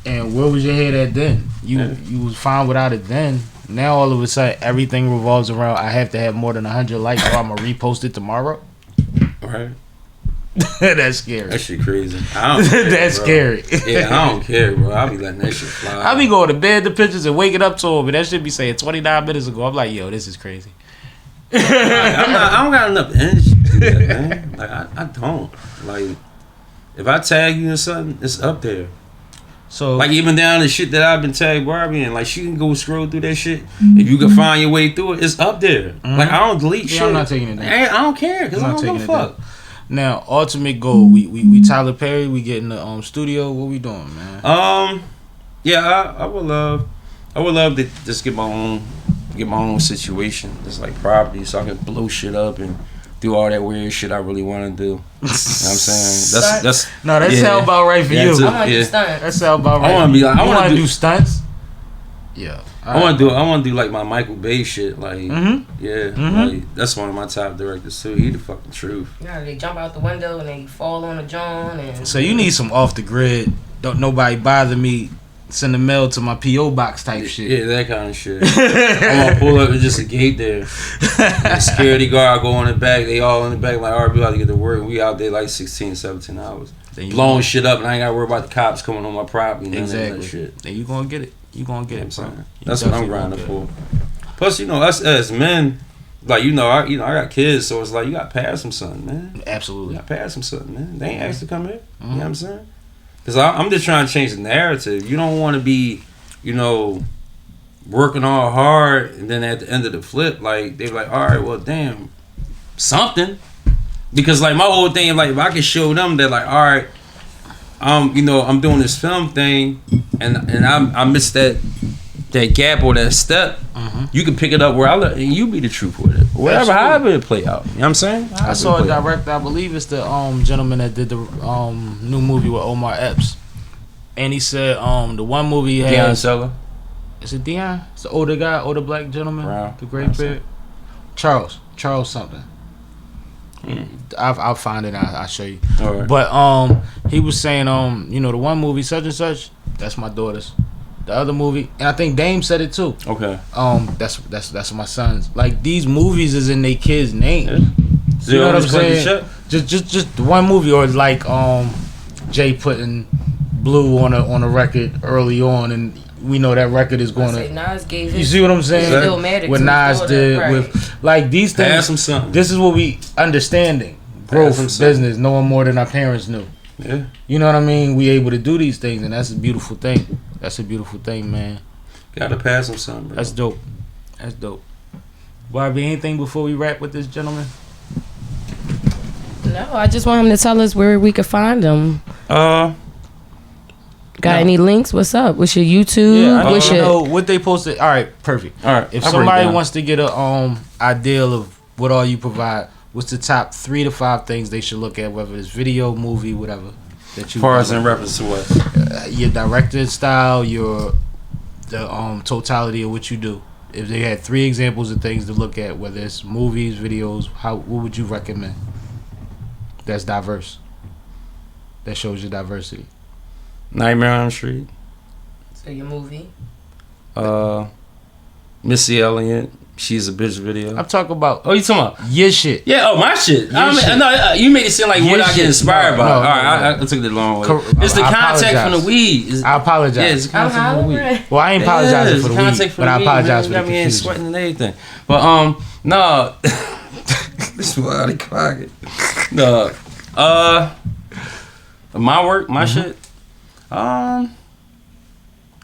And where was your head at then? You was fine without it then. Now all of a sudden everything revolves around I have to have more than 100 likes or I'm gonna repost it tomorrow. Right. That's scary. That shit crazy. I don't care, That's scary. Yeah, I don't care, bro. I'll be letting that shit fly. I be going to bed the pictures and waking up to them, and that shit be saying 29 minutes ago. I'm like, yo, this is crazy. I don't got enough energy to do that, man. Like I don't. Like if I tag you in something, it's up there. So like even down the shit that I've been tagged Barbie in, like she can go scroll through that shit. If you can find your way through it, it's up there. Like I don't delete shit. I'm not taking it down. I don't care because I don't give a fuck. Now, ultimate goal, we Tyler Perry, we get in the studio. What we doing, man? Yeah, I would love to just get my own situation. Just like property, so I can blow shit up and do all that weird shit I really want to do. You know what I'm saying? That sound about right for you. I want to do stunts. That sound about right. I want to be like, I want to do stunts. Yeah. I want to do like my Michael Bay shit, like like that's one of my top directors too. He the fucking truth. Yeah, they jump out the window and they fall on the John and. So you need some off the grid don't nobody bother me. Send the mail to my P.O. box type shit. Yeah, that kind of shit. I'm gonna pull up and just a gate there. The security guard go in the back. They all in the back like, alright, we about to get to work. We out there like 16, 17 hours. Blowing shit up, and I ain't gotta worry about the cops coming on my property. Exactly. That shit. And you gonna get it. You gonna get it, bro. That's what I'm grinding for. Plus, us as men, like I got kids, so it's like you got to pass them something, man. Absolutely. You got to pass them something, man. They ain't asked to come here. You know what I'm saying? Because I'm just trying to change the narrative. You don't want to be, working all hard, and then at the end of the flip, like they're like, all right, well, damn, something. Because like my whole thing, like if I can show them that, like, all right, I'm doing this film thing, and I missed that gap or that step. You can pick it up where and you be the truth with it. Whatever, however it play out. You know what I'm saying? I saw a director, I believe it's the gentleman that did the new movie with Omar Epps. And he said the one movie he Deion has. Sella? Is it Deion? It's the older guy, older black gentleman. Brown. The great beard. Charles something. I'll find it. I'll show you. All right. But he was saying the one movie such and such, that's my daughter's. The other movie, and I think Dame said it too. Okay. That's my son's. Like these movies is in their kids' names. Yeah. You know what I'm saying? Just the one movie, or like Jay putting Blue on a record early on, and we know that record is going to. Nas gave You see what I'm saying? Exactly. What Nas did with like these things. Pass them something. This is what we understanding growth business, knowing more than our parents knew. Yeah. You know what I mean? We able to do these things, and that's a beautiful thing. That's a beautiful thing, man. Gotta pass them something, bro. That's dope. That's dope. Barbie, anything before we wrap with this gentleman? No, I just want him to tell us where we could find him. Got any links? What's up? What's your YouTube? Yeah, I What's don't know what they posted. All right, perfect. All right. If somebody wants to get a ideal of what all you provide, what's the top 3 to 5 things they should look at, whether it's video, movie, whatever that you. As far as in reference to what? Your directing style, the totality of what you do. If they had 3 examples of things to look at, whether it's movies, videos, what would you recommend? That's diverse. That shows your diversity. Nightmare on the Street. So your movie. Missy Elliott. She's a bitch video. I'm talking about. Oh, you talking about your shit? Yeah. Oh, my shit. Shit. No, you made it seem like what I get inspired by. All right, I took it the long way. It's the contact from the weed. I apologize. Yeah, it's the contact from the weed. Well, I ain't apologizing for the weed, but I apologize for the confusion. Me sweating and everything. But no, this is out of pocket. No, my work, my shit. I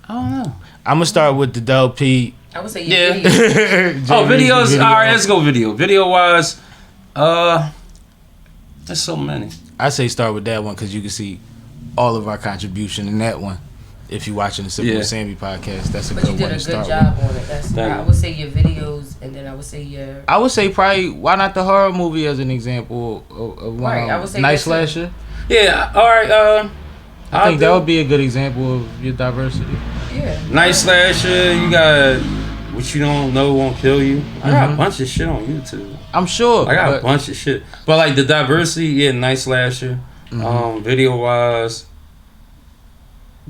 don't know. I'm gonna start with the DELL P. I would say your video. Videos. Video. All right, let's go video. Video wise, there's so many. I say start with that one because you can see all of our contribution in that one. If you're watching the SippinwitSammie podcast, that's a good one to start with. But you did a good job on it. I would say your videos, and then I would say your. I would say probably why not the horror movie as an example of one. Right, I would say Night Slasher. Yeah. All right. I think that would be a good example of your diversity. Yeah. Night Slasher. You got What You Don't Know Won't Kill You. I got a bunch of shit on YouTube. I'm sure. I got a bunch of shit. But like the diversity, Night Slasher. Video wise,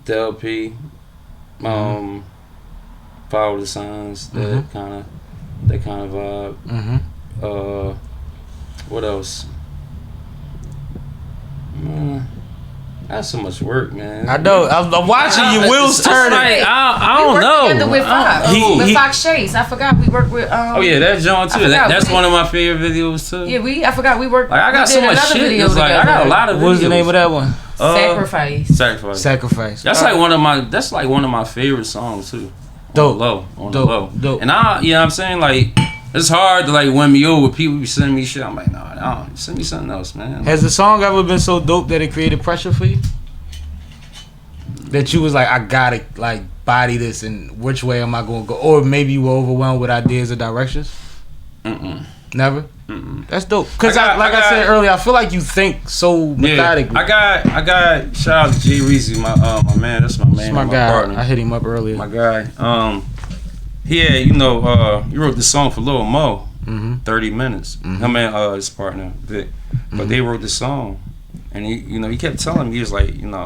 DELL P. Follow the Signs. That kind of vibe. What else? That's so much work, man. I know. I'm watching your wheels turning. I don't know. Together with Fox. With Fox Chase. I forgot we worked with. Oh yeah, that's John too. That's one of my favorite videos too. Yeah, I forgot we worked. Like, I got so much shit. It's like I got a lot of videos. What's the name of that one? Sacrifice. That's like one of my. That's like one of my favorite songs too. Dope. On the low. And you know what I'm saying, like. It's hard to like win me over. People be sending me shit. I'm like, no, send me something else, man. Has the song ever been so dope that it created pressure for you? That you was like, I gotta like body this, and which way am I gonna go? Or maybe you were overwhelmed with ideas or directions. Never. That's dope. Cause I said earlier, I feel like you think so methodically. I got. Shout out to REEZY, my man. That's my man. That's my guy. Partner. I hit him up earlier. My guy. Yeah, you wrote this song for Lil Mo, 30 Minutes. Him and his partner, Vic. But they wrote this song. And he kept telling me, he was like, no,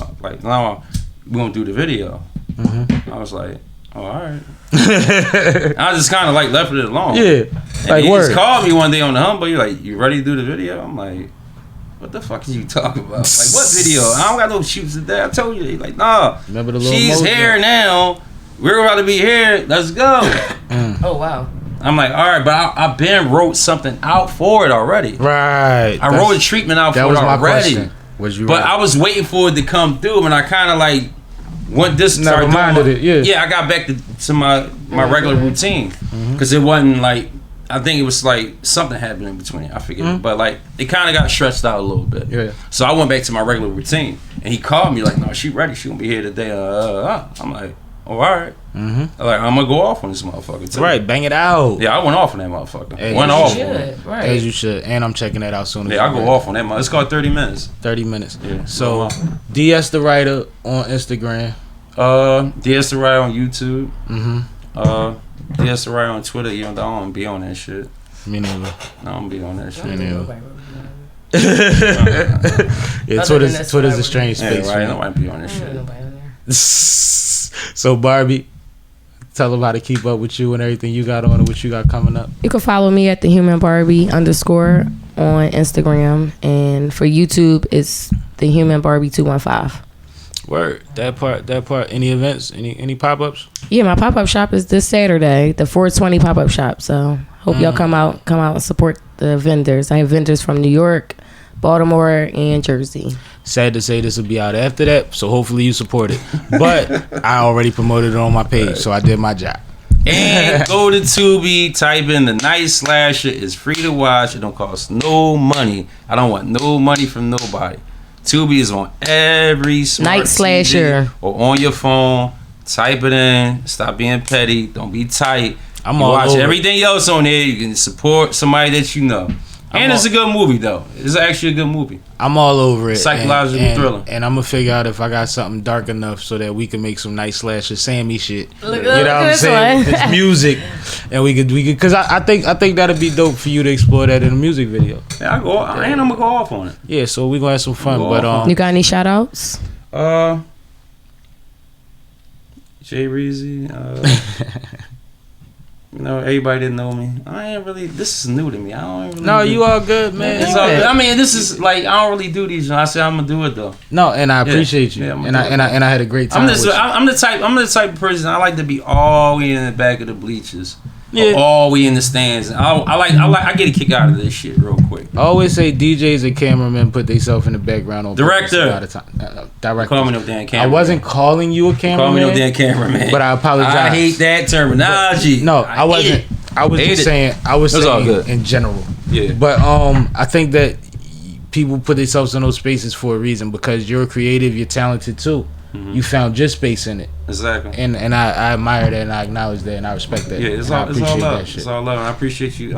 we're gonna do the video. I was like, oh, all right. I just kind of like left it alone. Yeah. And Like, he word. just called me one day on the humble. You're like, you ready to do the video? I'm like, what the fuck is you talking about? Like, what video? I don't got no shoots today. I told you. He's like, nah. Remember the little she's mojo? here now. We're about to be here. Let's go. Oh wow. I'm like, all right, but I been wrote something out for it already. Right. I wrote a treatment out for it That was my already. question. Was you But right? I was waiting for it to come through, and I kind of like went this. Never started doing minded it, yeah. Yeah, I got back to my regular routine because it wasn't like. I think it was like something happened in between. I forget, but like it kind of got stretched out a little bit. Yeah. So I went back to my regular routine, and he called me like, "No, she ready. She gonna be here today." I'm like, "Oh, all right." I'm like, "I'm gonna go off on this motherfucker too." Right, bang it out. Yeah, I went off on that motherfucker. As Went you off. should. On it. Right. As you should. And I'm checking that out soon. Yeah, I go off on that motherfucker. It's called 30 minutes. 30 minutes. Yeah. So, DS the Writer on Instagram. DS the Writer on YouTube. DS the Writer on Twitter. You know, I don't be on that shit. Me neither. I don't be on that shit. Me neither. Yeah, Other than Twitter's that's a strange Yeah, space. right. man. Nobody be on that shit. Nobody on there. So Barbie, tell them how to keep up with you and everything you got on and what you got coming up. You can follow me at the Human Barbie _ on Instagram, and for YouTube it's the Human Barbie 215. Word. That part. Any events? Any pop ups? Yeah, my pop up shop is this Saturday, the 420 pop up shop. So hope y'all come out and support the vendors. I have vendors from New York, Baltimore, and Jersey. Sad to say this will be out after that, so hopefully you support it. But I already promoted it on my page, so I did my job. And go to Tubi, type in The Night Slasher. It's free to watch. It don't cost no money. I don't want no money from nobody. Tubi is on every smart Night Slasher. TV or on your phone. Type it in. Stop being petty. Don't be tight. I'm you all watch over it. everything else on there. You can support somebody that you know. And it's a good movie, though. It's actually a good movie. I'm all over it. Psychological thriller. And I'm gonna figure out if I got something dark enough so that we can make some nice slasher Sammie shit. Look You know what I'm this saying? one. It's music, and we could because I think that'd be dope for you to explore that in a music video. Yeah, I'm gonna go off on it. Yeah, so we gonna have some fun. Go But off You got any shout outs? Jay REEZY, you know, everybody that know me. I ain't really. This is new to me. I don't really. no, do- you all good, man. It's You all all good. good. I mean, this is like I don't really do these. I said I'm gonna do it though. No, and I appreciate you, Yeah, I'm and gonna I do it. had a great time. I'm with you. I'm the type of person. I like to be all the way in the back of the bleachers. Yeah. Or all the way in the stands. I get a kick out of this shit real quick. I always say DJs and cameramen put themselves in the background on purpose Director. a lot of time. Director. Call me no damn camera. I wasn't calling you a Call cameraman. me no damn cameraman. But I apologize. I hate that terminology. No, I wasn't. hate it. I was Hate just it. saying. I was It's all saying good. in general. Yeah. But I think that people put themselves in those spaces for a reason because you're creative. You're talented too. You found your space in it, Exactly. and I admire that and I acknowledge that and I respect that. Yeah, it's and I all love. that shit. It's all love. I appreciate you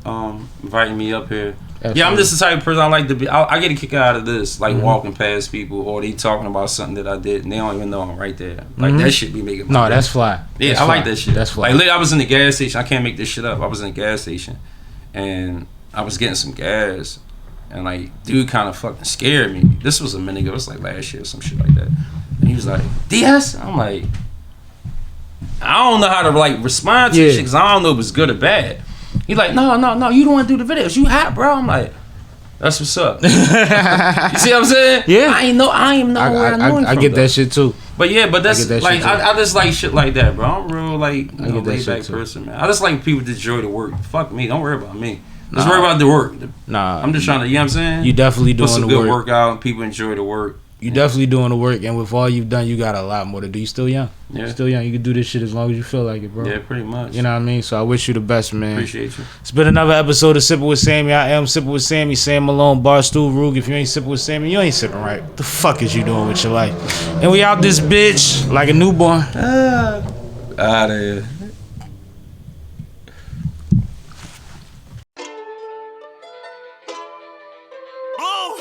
inviting me up here. Absolutely. Yeah, I'm just the type of person I like to be. I get a kick out of this, like walking past people or they talking about something that I did and they don't even know I'm right there. Like that shit be making my No, day. that's fly. Yeah, That's I like fly. that shit. That's fly. Like, I was in the gas station. I can't make this shit up. I was in the gas station and I was getting some gas. And like, dude kind of fucking scared me. This was a minute ago. It was like last year or some shit like that. And he was like, DS? I'm like, I don't know how to like respond to Yeah. shit because I don't know if it's good or bad. He's like, no, you don't want to do the videos. You hot, bro. I'm like, that's what's up. You see what I'm saying? Yeah. I ain't know where I know him I from, get though. that shit too. But yeah, but that's get that like shit too. I just like shit like that, bro. I'm real like I get that laid shit back too. person, man. I just like people to enjoy the work. Fuck me, don't worry about me. Just worry about the work. Nah, I'm just trying to, you know what I'm saying? You definitely Put doing some the good work. work out and people enjoy the work. You definitely doing the work, and with all you've done, you got a lot more to do. You still young. Yeah. You're still young. You can do this shit as long as you feel like it, bro. Yeah, pretty much. You know what I mean? So I wish you the best, man. Appreciate you. It's been another episode of Sippin' with Sammie. I am Sippin' with Sammie, Sam Malone, Barstool, Rug. If you ain't sipping with Sammie, you ain't sipping right. What the fuck is you doing with your life? And we out this bitch like a newborn. Out of here. Blue.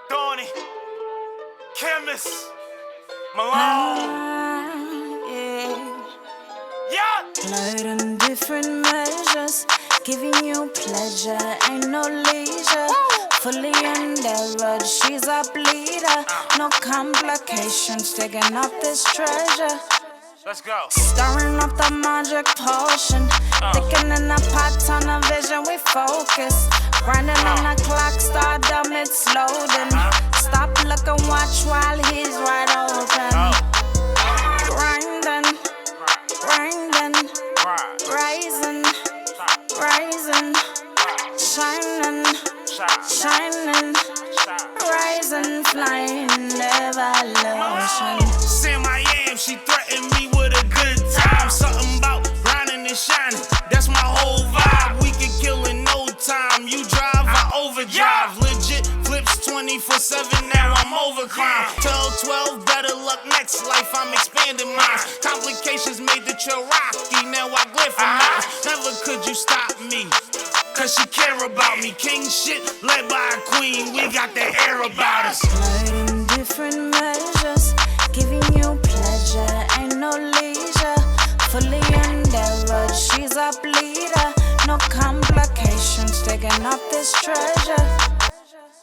Thorny. Chemist. Malone. Yeah. Light in different measures, giving you pleasure, ain't no leisure. fully endeavored. She's a bleeder, no complications, digging up this treasure. Let's go. Stirring up the magic potion, thickening the pot, on the vision, we focus. Grinding on the clock, stardom, it's loading. Stop, look and watch while he's wide open. Grinding, grinding, rising, rising, shining, shining, rising, flying, evolution. Sam I am, she threatened me with a good time. Something about grinding and shining, that's my whole vibe. We can kill in no time. You drive, I overdrive. Legit flips 24/7, now I'm over crime. Tell 12, better luck next life, I'm expanding minds. Complications made the trail rocky, now I glare for miles. Never could you stop me, cause she care about me. King shit, led by a queen, we got the air about us. In different measures, giving you pleasure, ain't no leisure. Fully endeavored, she's a bleeder, no complications, digging up this treasure.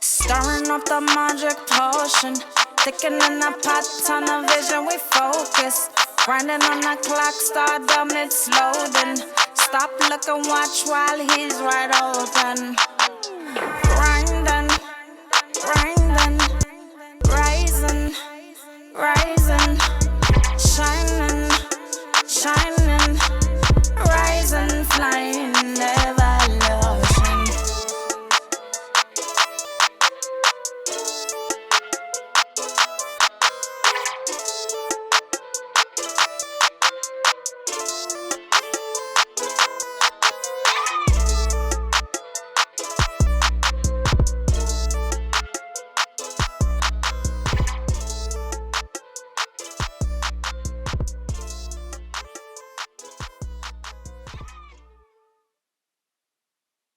Stirring up the magic potion, thickening the pot, on the vision, we focus. Grinding on the clock, stardom, it's loading. Stop, look and watch while he's wide open.